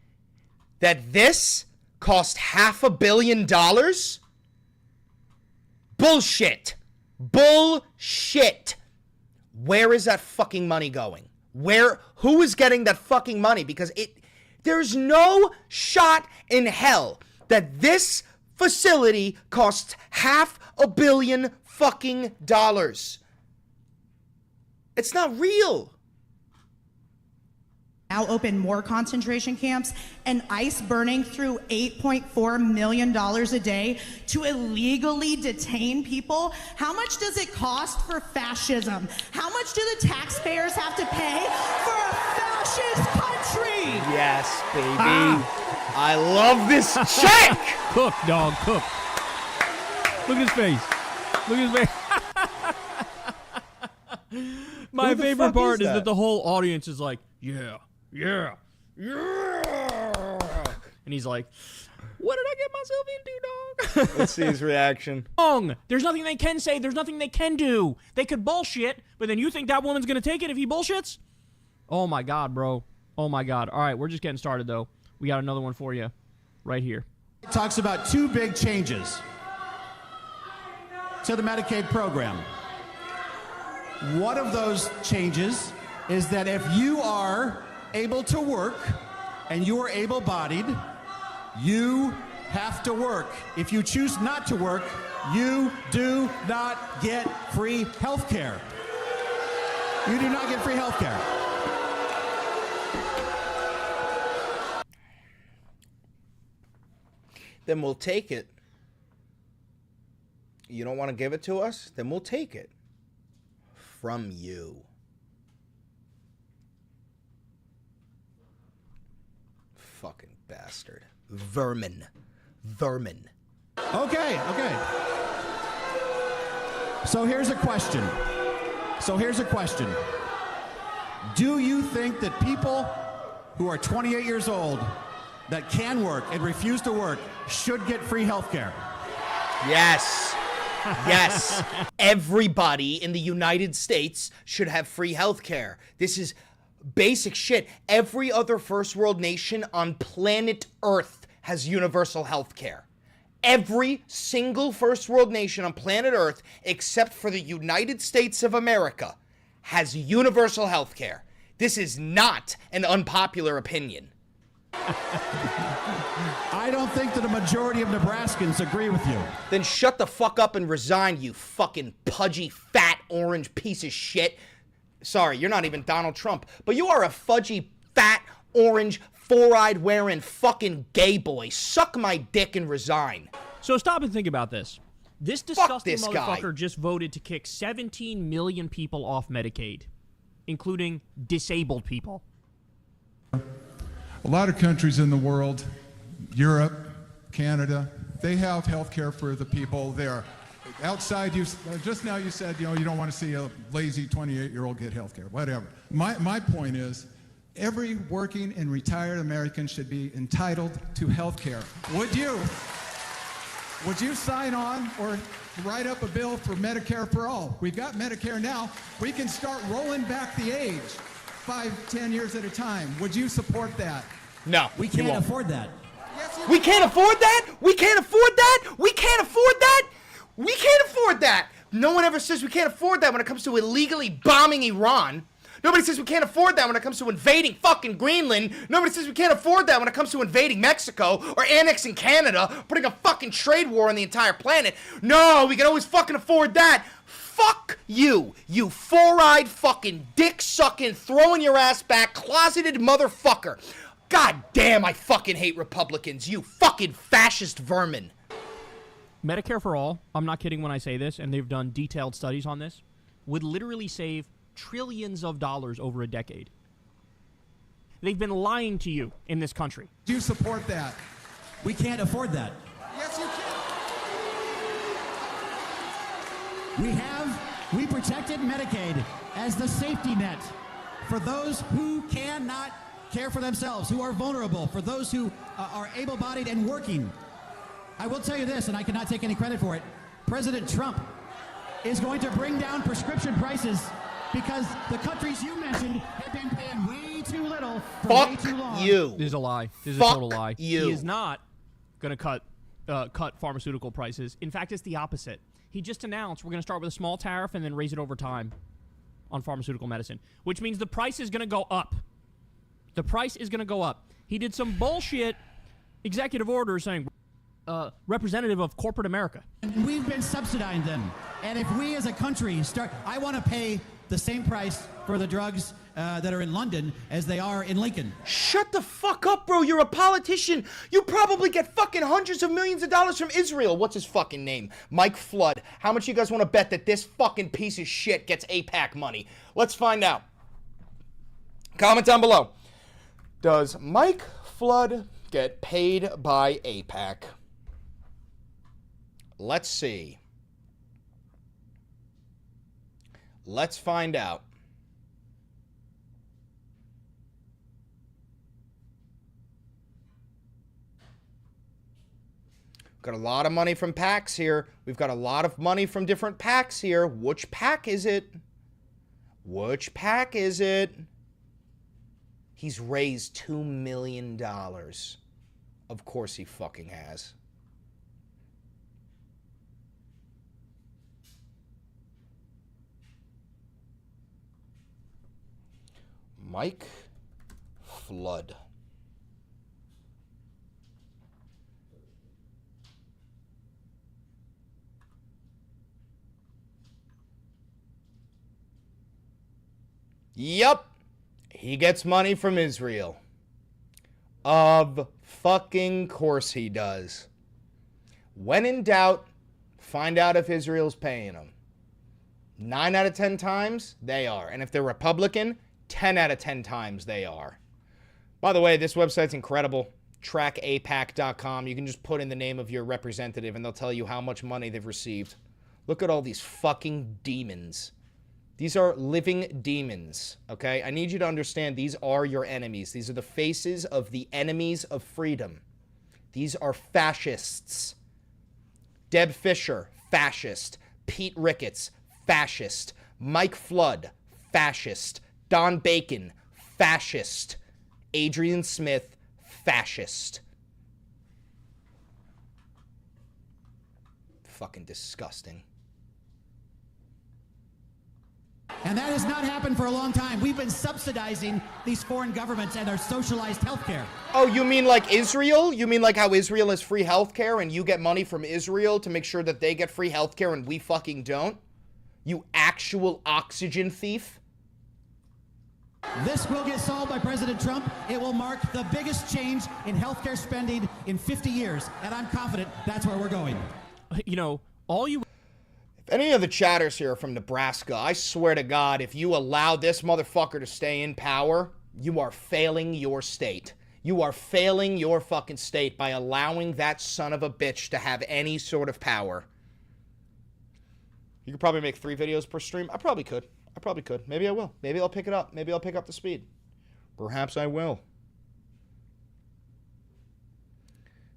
that this cost $500 million? Bullshit. Bullshit. Where is that fucking money going? Who is getting that fucking money? Because there's no shot in hell that this facility costs $500 million fucking dollars. It's not real.
Now open more concentration camps and ICE burning through $8.4 million a day to illegally detain people. How much does it cost for fascism? How much do the taxpayers have to pay for a fascist country?
Yes, baby. I love this check.
Cook, dog, cook. Look at his face. Look at his face. My
Who the
favorite
fuck
part
is
is
that?
that the whole audience is like, yeah, yeah, yeah. And he's like, what did I get myself into, dog?
Let's see his reaction.
Wrong. There's nothing they can say. There's nothing they can do. They could bullshit, but then you think that woman's going to take it if he bullshits? Oh, my God, bro. Oh, my God. All right, we're just getting started, though. We got another one for you right here.
It talks about two big changes to the Medicaid program. One of those changes is that if you are able to work and you are able-bodied, you have to work. If you choose not to work, you do not get free health care. You do not get free health care.
Then we'll take it. You don't want to give it to us? Then we'll take it from you. Fucking bastard. Vermin. Vermin.
Okay. So here's a question. Do you think that people who are 28 years old that can work and refuse to work should get free health care?
Yes. Yes. Everybody in the United States should have free health care. This is basic shit. Every other first world nation on planet Earth has universal health care. Every single first world nation on planet Earth, except for the United States of America, has universal health care. This is not an unpopular opinion.
I don't think that a majority of Nebraskans agree with you.
Then shut the fuck up and resign, you fucking pudgy, fat, orange piece of shit. Sorry, you're not even Donald Trump, but you are a fudgy, fat, orange, four-eyed wearing fucking gay boy. Suck my dick and resign.
So stop and think about this. This disgusting
this guy.
motherfucker just voted to kick 17 million people off Medicaid, including disabled people.
A lot of countries in the world, Europe, Canada, they have health care for the people there. Outside, just now you said, you don't want to see a lazy 28-year-old get health care, whatever. My point is, every working and retired American should be entitled to health care. Would you sign on or write up a bill for Medicare for all? We've got Medicare now. We can start rolling back the age 5-10 years at a time. Would you support that?
No,
We can't afford that.
We can't afford that? We can't afford that? We can't afford that? We can't afford that. No one ever says we can't afford that when it comes to illegally bombing Iran. Nobody says we can't afford that when it comes to invading fucking Greenland. Nobody says we can't afford that when it comes to invading Mexico or annexing Canada, putting a fucking trade war on the entire planet. No, we can always fucking afford that. Fuck you, you four-eyed fucking dick-sucking, throwing your ass back, closeted motherfucker. God damn, I fucking hate Republicans, you fucking fascist vermin.
Medicare for all, I'm not kidding when I say this, and they've done detailed studies on this, would literally save trillions of dollars over a decade. They've been lying to you in this country.
Do you support that?
We can't afford that.
Yes, you can.
We protected Medicaid as the safety net for those who cannot care for themselves, who are vulnerable, for those who are able-bodied and working. I will tell you this, and I cannot take any credit for it. President Trump is going to bring down prescription prices because the countries you mentioned have been paying way too little for way too long.
Fuck you.
This is a lie. This is
Fuck
a total lie.
you.
He is not going to cut pharmaceutical prices. In fact, it's the opposite. He just announced we're going to start with a small tariff and then raise it over time on pharmaceutical medicine, which means the price is going to go up. The price is going to go up. He did some bullshit executive order saying representative of corporate America.
And we've been subsidizing them. And if we as a country start, I want to pay the same price for the drugs that are in London as they are in Lincoln.
Shut the fuck up, bro. You're a politician. You probably get fucking hundreds of millions of dollars from Israel. What's his fucking name? Mike Flood. How much you guys want to bet that this fucking piece of shit gets AIPAC money? Let's find out. Comment down below. Does Mike Flood get paid by AIPAC? Let's see. Let's find out. Got a lot of money from PACs here. We've got a lot of money from different PACs here. Which PAC is it? Which PAC is it? He's raised $2 million. Of course he fucking has. Mike Flood. Yup. He gets money from Israel. Of fucking course he does. When in doubt, find out if Israel's paying him. 9 out of 10 times, they are. And if they're Republican, 10 out of 10 times they are. By the way, this website's incredible. TrackAPAC.com. You can just put in the name of your representative and they'll tell you how much money they've received. Look at all these fucking demons. These are living demons, okay? I need you to understand these are your enemies. These are the faces of the enemies of freedom. These are fascists. Deb Fisher, fascist. Pete Ricketts, fascist. Mike Flood, fascist. Don Bacon, fascist. Adrian Smith, fascist. Fucking disgusting.
And that has not happened for a long time. We've been subsidizing these foreign governments and their socialized health care.
Oh, you mean like Israel? You mean like how Israel has free healthcare and you get money from Israel to make sure that they get free healthcare and we fucking don't? You actual oxygen thief?
This will get solved by President Trump. It will mark the biggest change in healthcare spending in 50 years. And I'm confident that's where we're going.
You know, all you...
If any of the chatters here are from Nebraska, I swear to God, if you allow this motherfucker to stay in power, you are failing your state. You are failing your fucking state by allowing that son of a bitch to have any sort of power. You could probably make 3 videos per stream. I probably could. Maybe I will. Maybe I'll pick it up. Maybe I'll pick up the speed. Perhaps I will.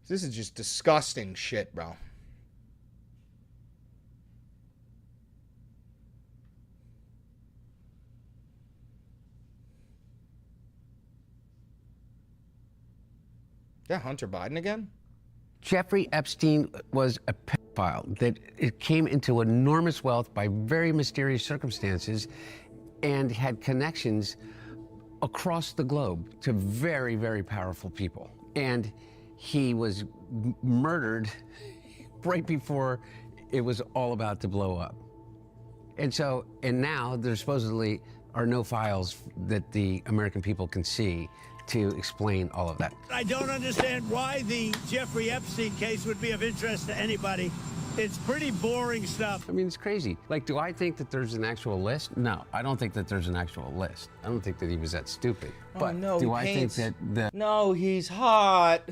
This is just disgusting shit, bro. Yeah, Hunter Biden again?
Jeffrey Epstein was a pedophile that it came into enormous wealth by very mysterious circumstances and had connections across the globe to very, very powerful people. And he was murdered right before it was all about to blow up. And now there supposedly are no files that the American people can see to explain all of that.
I don't understand why the Jeffrey Epstein case would be of interest to anybody. It's pretty boring stuff.
I mean, it's crazy. Like, do I think that there's an actual list? No, I don't think that there's an actual list. I don't think that he was that stupid. But
no,
do I think that
No, he's hot.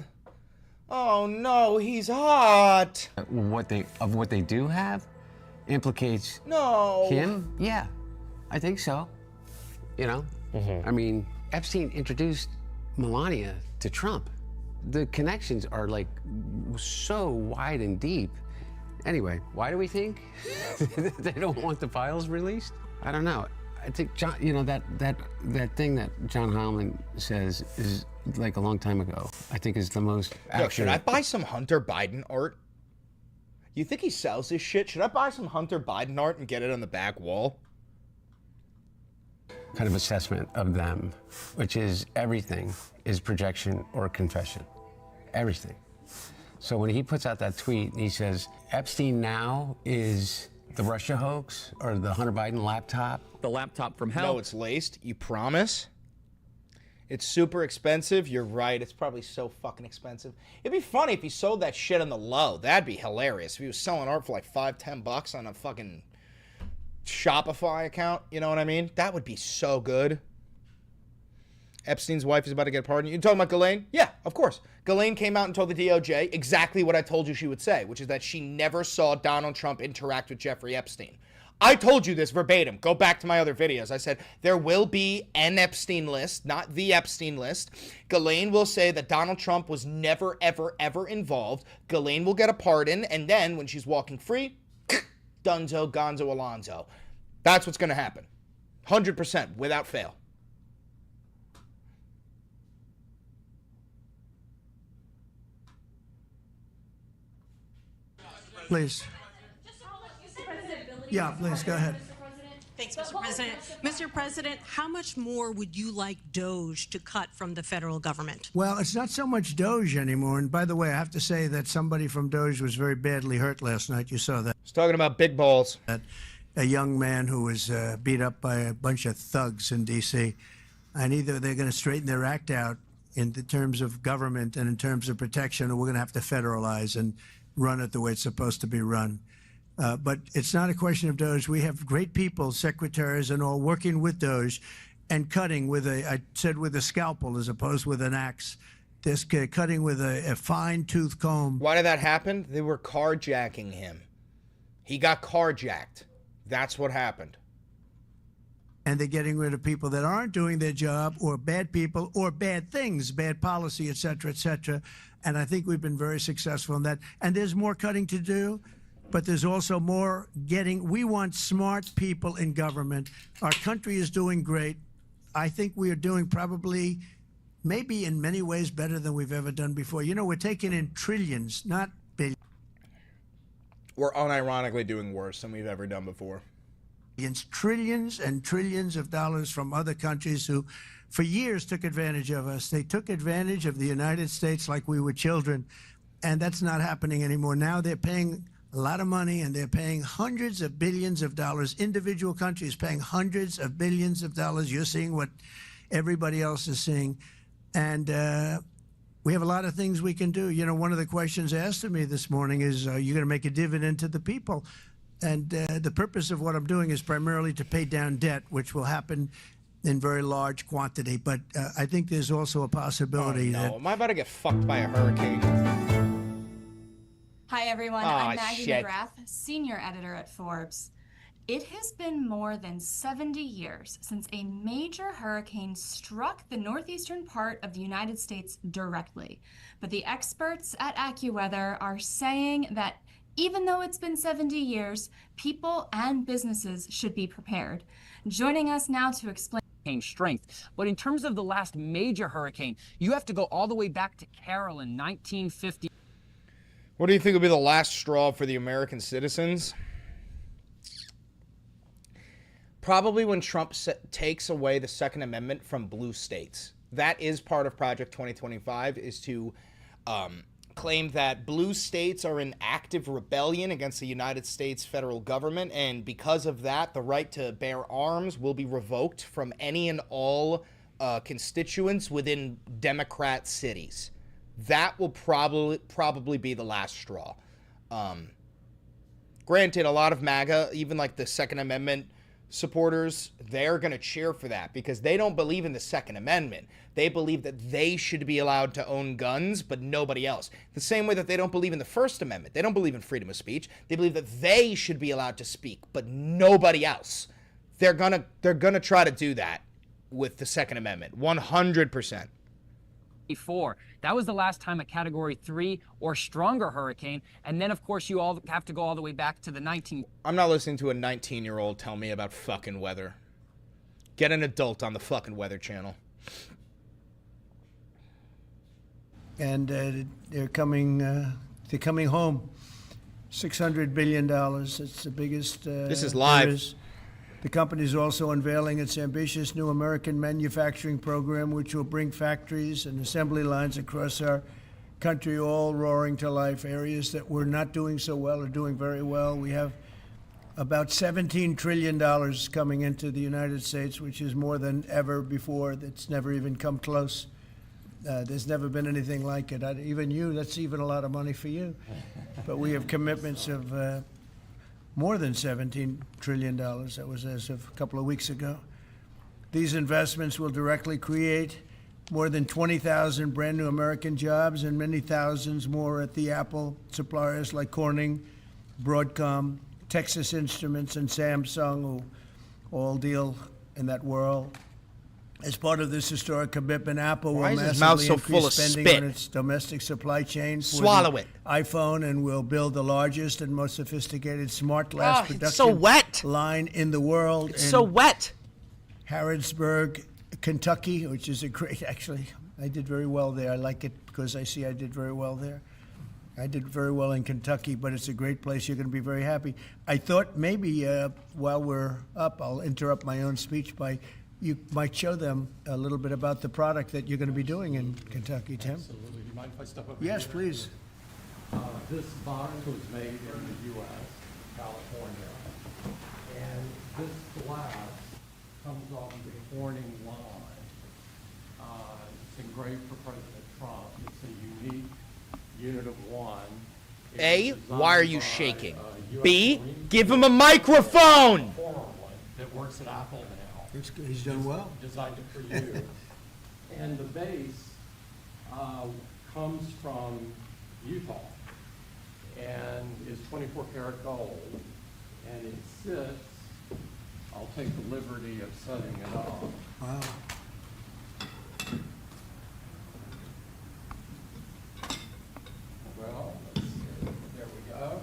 Oh no, he's hot.
what they do have implicates him? Yeah, I think so. You know, I mean, Epstein introduced Melania to Trump. The connections are like so wide and deep. Anyway, why do we think they don't want the files released? I don't know. I think John, you know, that thing that John Heilman says is like a long time ago. I think is the most accurate.
Yo, should I buy some Hunter Biden art? You think he sells this shit? Should I buy some Hunter Biden art and get it on the back wall?
Kind of assessment of them, which is everything is projection or confession. Everything. So when he puts out that tweet and he says, Epstein now is the Russia hoax or the Hunter Biden laptop.
The laptop from hell.
No, it's laced. You promise? It's super expensive. You're right. It's probably so fucking expensive. It'd be funny if he sold that shit on the low. That'd be hilarious. If he was selling art for like $5-10 on a fucking Shopify account. You know what I mean? That would be so good. Epstein's wife is about to get pardoned. You talking about Ghislaine? Yeah, of course. Ghislaine came out and told the DOJ exactly what I told you she would say, which is that she never saw Donald Trump interact with Jeffrey Epstein. I told you this verbatim. Go back to my other videos. I said there will be an Epstein list, not the Epstein list. Ghislaine will say that Donald Trump was never, ever, ever involved. Ghislaine will get a pardon, and then when she's walking free, Dunzo, Gonzo, Alonzo. That's what's going to happen. 100%, without fail.
Please. Yeah, please, go ahead.
Thanks, Mr. President. Mr. President, how much more would you like Doge to cut from the federal government?
Well, it's not so much Doge anymore. And by the way, I have to say that somebody from Doge was very badly hurt last night. You saw that.
He's talking about big balls.
A young man who was beat up by a bunch of thugs in D.C. And either they're going to straighten their act out in the terms of government and in terms of protection, or we're going to have to federalize and run it the way it's supposed to be run. But it's not a question of Doge. We have great people, secretaries and all, working with Doge and cutting with I said with a scalpel as opposed with an axe. This cutting with a fine-tooth comb.
Why did that happen? They were carjacking him. He got carjacked. That's what happened.
And they're getting rid of people that aren't doing their job, or bad people, or bad things, bad policy, et cetera, et cetera. And I think we've been very successful in that. And there's more cutting to do. But there's also more getting. We want smart people in government. Our country is doing great. I think we are doing probably, maybe in many ways, better than we've ever done before. You know, we're taking in trillions, not billions.
We're unironically doing worse than we've ever done before.
Trillions and trillions of dollars from other countries who, for years, took advantage of us. They took advantage of the United States like we were children. And that's not happening anymore. Now they're paying a lot of money, and they're paying hundreds of billions of dollars. Individual countries paying hundreds of billions of dollars. You're seeing what everybody else is seeing. And we have a lot of things we can do. You know, one of the questions asked of me this morning is, are you going to make a dividend to the people? And the purpose of what I'm doing is primarily to pay down debt, which will happen in very large quantity. But I think there's also a possibility that...
Am I about to get fucked by a hurricane?
Hi, everyone. I'm Maggie McGrath, senior editor at Forbes. It has been more than 70 years since a major hurricane struck the northeastern part of the United States directly. But the experts at AccuWeather are saying that even though it's been 70 years, people and businesses should be prepared. Joining us now to explain
strength. But in terms of the last major hurricane, you have to go all the way back to Carol in 1950.
What do you think will be the last straw for the American citizens? Probably when Trump takes away the Second Amendment from blue states. That is part of Project 2025, is to claim that blue states are in active rebellion against the United States federal government, and because of that, the right to bear arms will be revoked from any and all constituents within Democrat cities. That will probably be the last straw. Granted, a lot of MAGA, even like the Second Amendment supporters, they're going to cheer for that because they don't believe in the Second Amendment. They believe that they should be allowed to own guns, but nobody else. The same way that they don't believe in the First Amendment. They don't believe in freedom of speech. They believe that they should be allowed to speak, but nobody else. They're gonna try to do that with the Second Amendment, 100%.
Before. That was the last time a Category 3 or stronger hurricane, and then of course you all have to go all the way back to the 19...
I'm not listening to a 19-year-old tell me about fucking weather. Get an adult on the fucking Weather Channel.
And they're coming home. $600 billion. It's the biggest.
This is live.
The company is also unveiling its ambitious new American manufacturing program, which will bring factories and assembly lines across our country all roaring to life. Areas that were not doing so well are doing very well. We have about $17 trillion coming into the United States, which is more than ever before. That's never even come close. There's never been anything like it. Even you, that's even a lot of money for you. But we have commitments of more than $17 trillion. That was as of a couple of weeks ago. These investments will directly create more than 20,000 brand new American jobs and many thousands more at the Apple suppliers like Corning, Broadcom, Texas Instruments, and Samsung, who all deal in that world. As part of this historic commitment, Apple will massively increase spending on its domestic supply chain for the iPhone and will build the largest and most sophisticated smart glass production line in the world.
It's so wet.
Harrodsburg, Kentucky, which is a great, actually, I did very well there. I like it because I see I did very well there. I did very well in Kentucky, but it's a great place. You're going to be very happy. I thought maybe while we're up, I'll interrupt my own speech by you might show them a little bit about the product that you're going to be doing in Kentucky, Tim.
Absolutely. Do you mind if I step up?
Yes, please.
This bond was made in the U.S., California, and this glass comes off the Corning line. It's engraved for President Trump. It's a unique unit of one.
A, why are you shaking? B, give him a microphone!
That works at Apple now.
He's done well.
Designed it for you. And the base comes from Utah and is 24 karat gold. And it sits, I'll take the liberty of setting it up.
Wow.
Well, let's see. There we go.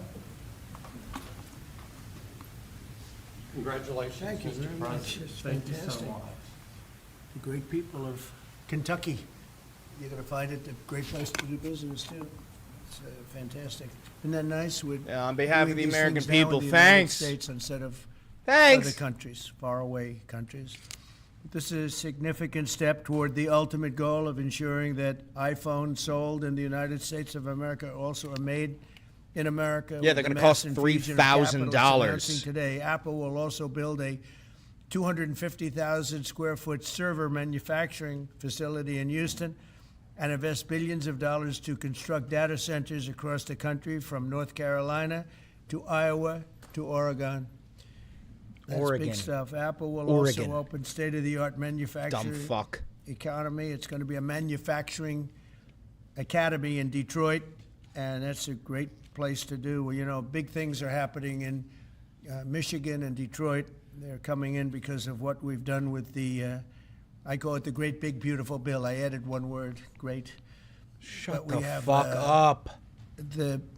Congratulations,
Thank you
Mr.
very much.
President.
It's
Thank you so
fantastic.
much.
The great people of Kentucky. You're going to find it a great place to do business, too. It's fantastic. Isn't that nice?
On behalf of the American people,
in the
thanks.
United States instead of
Thanks.
other countries, faraway countries. This is a significant step toward the ultimate goal of ensuring that iPhones sold in the United States of America also are made in America.
Yeah, they're going to cost $3,000.
Today, Apple will also build a 250,000 square foot server manufacturing facility in Houston and invest billions of dollars to construct data centers across the country from North Carolina to Iowa to Oregon. That's big stuff. Apple will also open state-of-the-art manufacturing economy. It's going to be a manufacturing academy in Detroit, and that's a great place to do. Well, you know, big things are happening in Michigan and Detroit. They're coming in because of what we've done with the, I call it the Great Big Beautiful Bill. I added one word, great.
Shut the fuck up.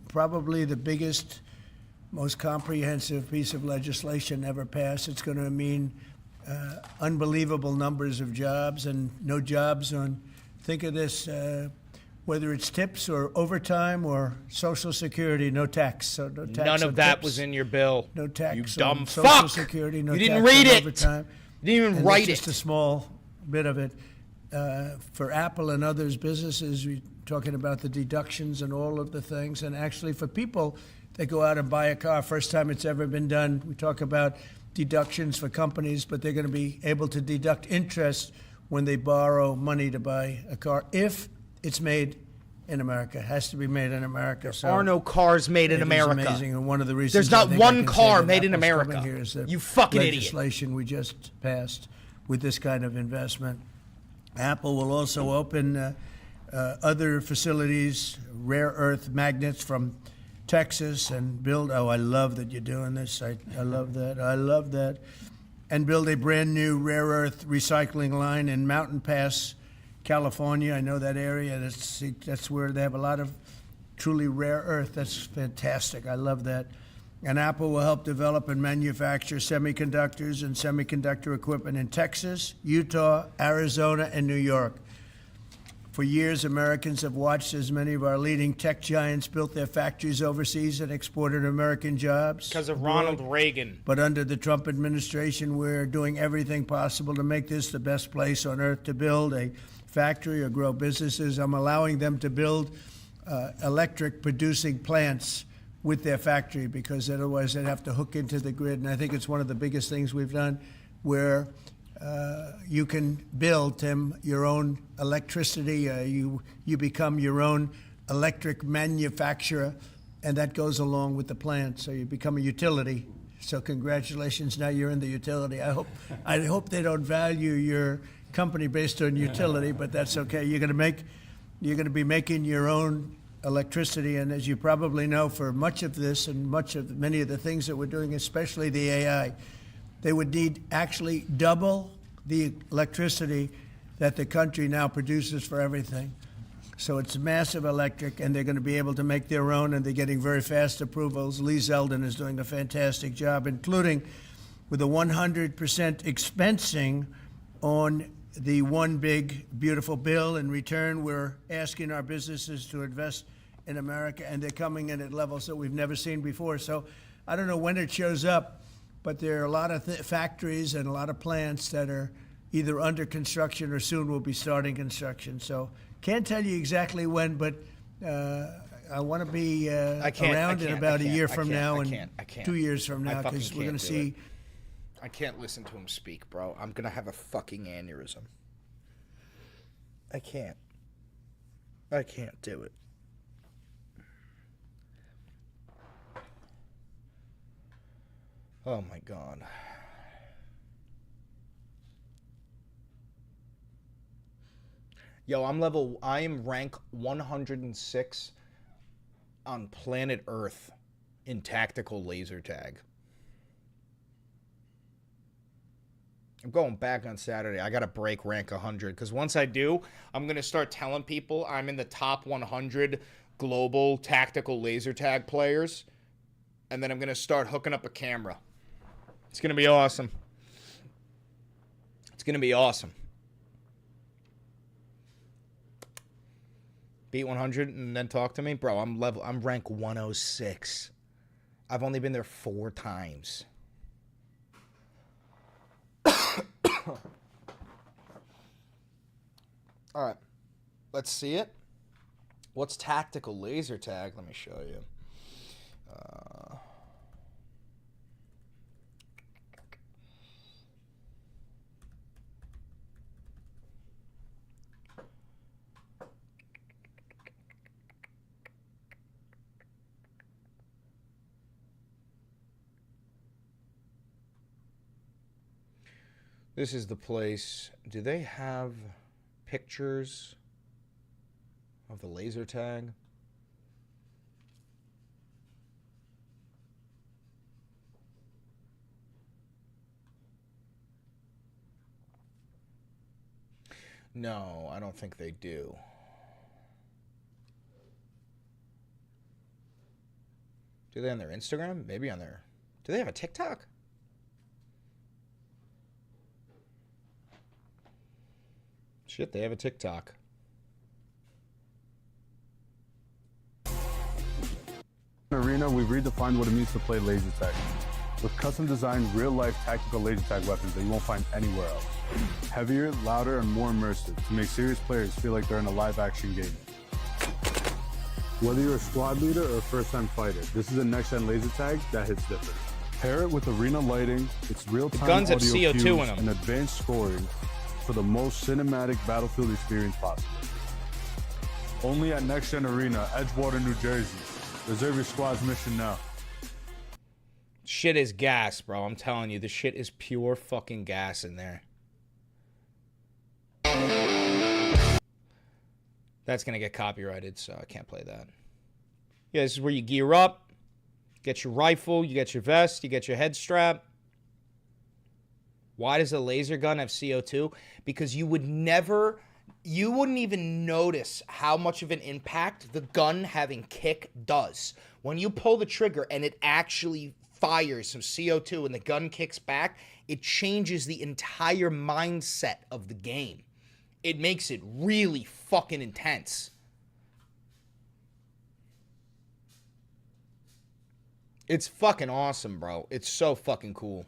Probably the biggest, most comprehensive piece of legislation ever passed. It's going to mean unbelievable numbers of jobs and no jobs on, think of this, whether it's tips or overtime or Social Security, no tax. So no tax.
None of that was in your bill.
No tax.
You dumb
Social
fuck.
Security, no
you didn't
tax
read
on
it.
Overtime.
You didn't even
And
write
that's just
it.
a small bit of it. For Apple and others businesses, we're talking about the deductions and all of the things. And actually for people that go out and buy a car, first time it's ever been done, we talk about deductions for companies, but they're going to be able to deduct interest when they borrow money to buy a car if it's made in America. It has to be made in America.
There are no cars made in America.
Amazing, and one of the reasons
there's not one car made in
Apple's
America.
coming here is the
You fucking idiot.
legislation we just passed with this kind of investment. Apple will also open other facilities, rare earth magnets from Texas, and build. Oh, I love that you're doing this. I love that. I love that. And build a brand new rare earth recycling line in Mountain Pass, California. I know that area. That's where they have a lot of truly rare earth. That's fantastic. I love that. And Apple will help develop and manufacture semiconductors and semiconductor equipment in Texas, Utah, Arizona, and New York. For years, Americans have watched as many of our leading tech giants built their factories overseas and exported American jobs.
Because of Ronald Reagan.
But under the Trump administration, we're doing everything possible to make this the best place on earth to build a factory or grow businesses. I'm allowing them to build electric producing plants with their factory, because otherwise they'd have to hook into the grid. And I think it's one of the biggest things we've done, where you can build, Tim, your own electricity. You become your own electric manufacturer, and that goes along with the plant. So you become a utility. So congratulations, now you're in the utility. I hope they don't value your company based on utility, but that's okay. You're going to be making your own electricity, and as you probably know, for much of this and many of the things that we're doing, especially the AI, they would need actually double the electricity that the country now produces for everything. So it's massive electric, and they're going to be able to make their own, and they're getting very fast approvals. Lee Zeldin is doing a fantastic job, including with a 100% expensing on the one big, beautiful bill. In return, we're asking our businesses to invest in America, and they're coming in at levels that we've never seen before. So I don't know when it shows up, but there are a lot of factories and a lot of plants that are either under construction or soon will be starting construction. So can't tell you exactly when, but I want to be around in about a year from now and 2 years from now, because we're going to see.
I can't listen to him speak, bro. I'm going to have a fucking aneurysm. I can't do it. Oh my God. Yo, I am rank 106 on planet Earth in tactical laser tag. I'm going back on Saturday. I got to break rank 100, because once I do, I'm going to start telling people I'm in the top 100 global tactical laser tag players, and then I'm going to start hooking up a camera. It's going to be awesome. It's going to be awesome. Beat 100 and then talk to me? Bro, I'm rank 106. I've only been there 4 times. All right. Let's see it. What's tactical laser tag? Let me show you. This is the place. Do they have pictures of the laser tag? No, I don't think they do. Do they on their Instagram? Maybe on their... Do they have a TikTok? Shit, they have a TikTok.
In Arena, we've redefined what it means to play laser tag, with custom-designed, real-life tactical laser tag weapons that you won't find anywhere else. Heavier, louder, and more immersive to make serious players feel like they're in a live-action game. Whether you're a squad leader or a first-time fighter, this is a next-gen laser tag that hits different. Pair it with arena lighting, its real-time
guns have
audio
CO2
cues,
in them,
and advanced scoring for the most cinematic battlefield experience possible. Only at Next Gen Arena, Edgewater, New Jersey. Reserve your squad's mission now.
Shit is gas, bro. I'm telling you, this shit is pure fucking gas in there. That's gonna get copyrighted, so I can't play that. Yeah, this is where you gear up, get your rifle, you get your vest, you get your head strap. Why does a laser gun have CO2? Because you wouldn't even notice how much of an impact the gun having kick does. When you pull the trigger and it actually fires some CO2 and the gun kicks back, it changes the entire mindset of the game. It makes it really fucking intense. It's fucking awesome, bro. It's so fucking cool.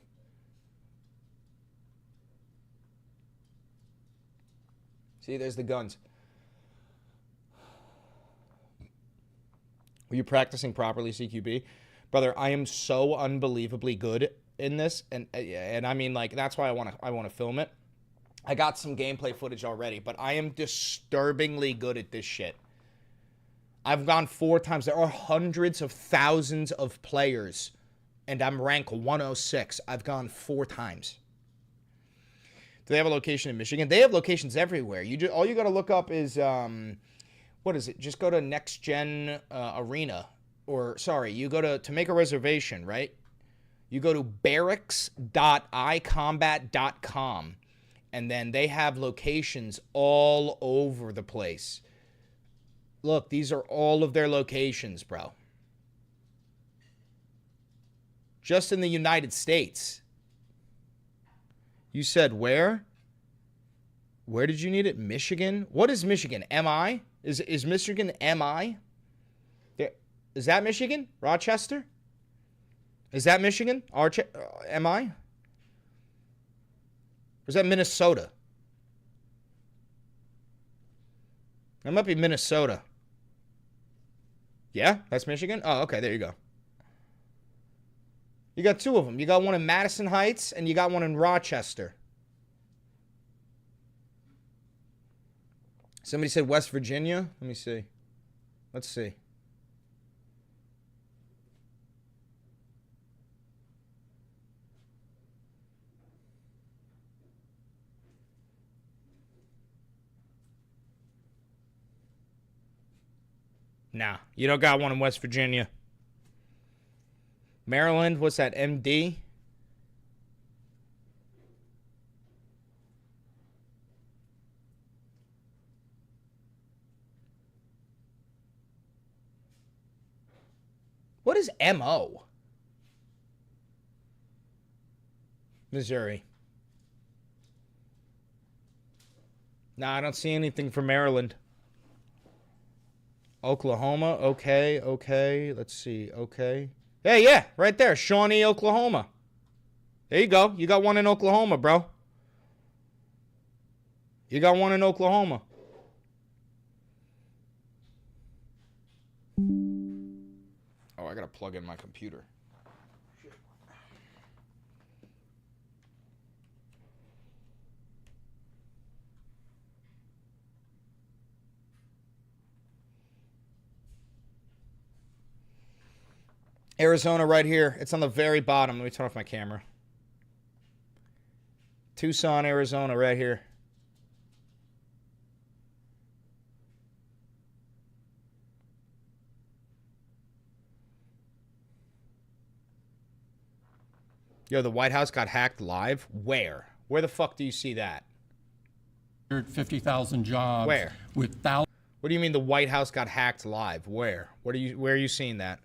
See, there's the guns. Were you practicing properly, CQB? Brother, I am so unbelievably good in this, and I mean, like, that's why I want to film it. I got some gameplay footage already, but I am disturbingly good at this shit. I've gone 4 times. There are hundreds of thousands of players, and I'm rank 106. I've gone 4 times. Do they have a location in Michigan? They have locations everywhere. All you got to look up is, what is it? Just go to Next Gen Arena. Or, sorry, you go to make a reservation, right? You go to barracks.icombat.com. And then they have locations all over the place. Look, these are all of their locations, bro. Just in the United States. You said where? Where did you need it? Michigan? What is Michigan? MI? Is Michigan MI? Is that Michigan? Rochester? Is that Michigan? MI? Or is that Minnesota? That might be Minnesota. Yeah, that's Michigan? Oh, okay, there you go. You got 2 of them. You got one in Madison Heights, and you got one in Rochester. Somebody said West Virginia. Let me see. Let's see. Nah, you don't got one in West Virginia. Maryland, what's that, MD? What is MO? Missouri. Nah, I don't see anything for Maryland. Oklahoma, okay. Let's see, okay. Hey, yeah, right there, Shawnee, Oklahoma. There you go. You got one in Oklahoma, bro. You got one in Oklahoma. Oh, I gotta plug in my computer. Arizona right here. It's on the very bottom. Let me turn off my camera. Tucson, Arizona right here. Yo, the White House got hacked live? Where? Where the fuck do you see that?
50,000 jobs.
Where?
With thousands.
What do you mean the White House got hacked live? Where? Where are you seeing that?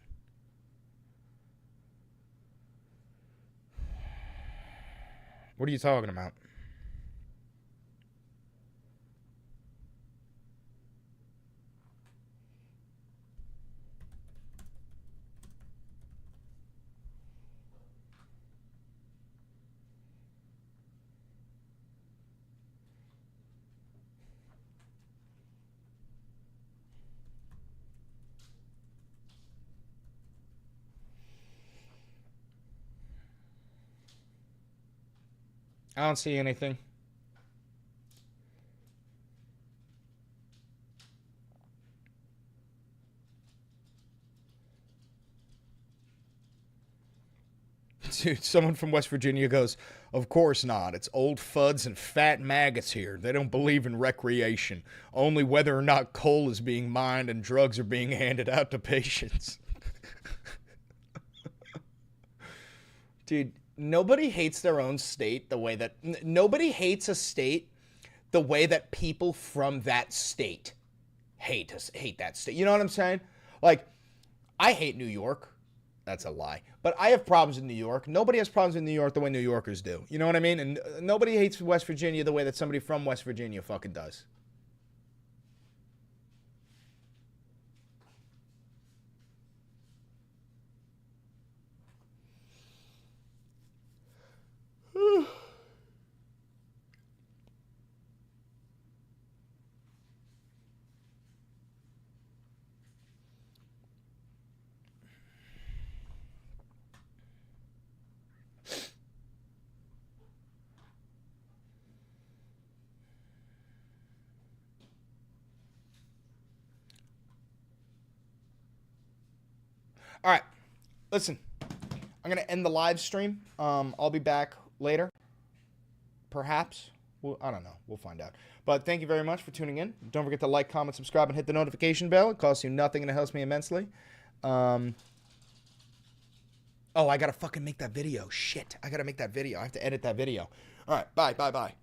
What are you talking about? I don't see anything. Dude, someone from West Virginia goes, of course not. It's old fuds and fat maggots here. They don't believe in recreation. Only whether or not coal is being mined and drugs are being handed out to patients. Dude, nobody hates their own state the way that... Nobody hates a state the way that people from that state hate that state. You know what I'm saying? Like, I hate New York. That's a lie. But I have problems in New York. Nobody has problems in New York the way New Yorkers do. You know what I mean? And nobody hates West Virginia the way that somebody from West Virginia fucking does. All right, listen, I'm going to end the live stream. I'll be back later, perhaps. Well, I don't know. We'll find out. But thank you very much for tuning in. Don't forget to like, comment, subscribe, and hit the notification bell. It costs you nothing and it helps me immensely. Oh, I got to fucking make that video. Shit, I got to make that video. I have to edit that video. All right, bye.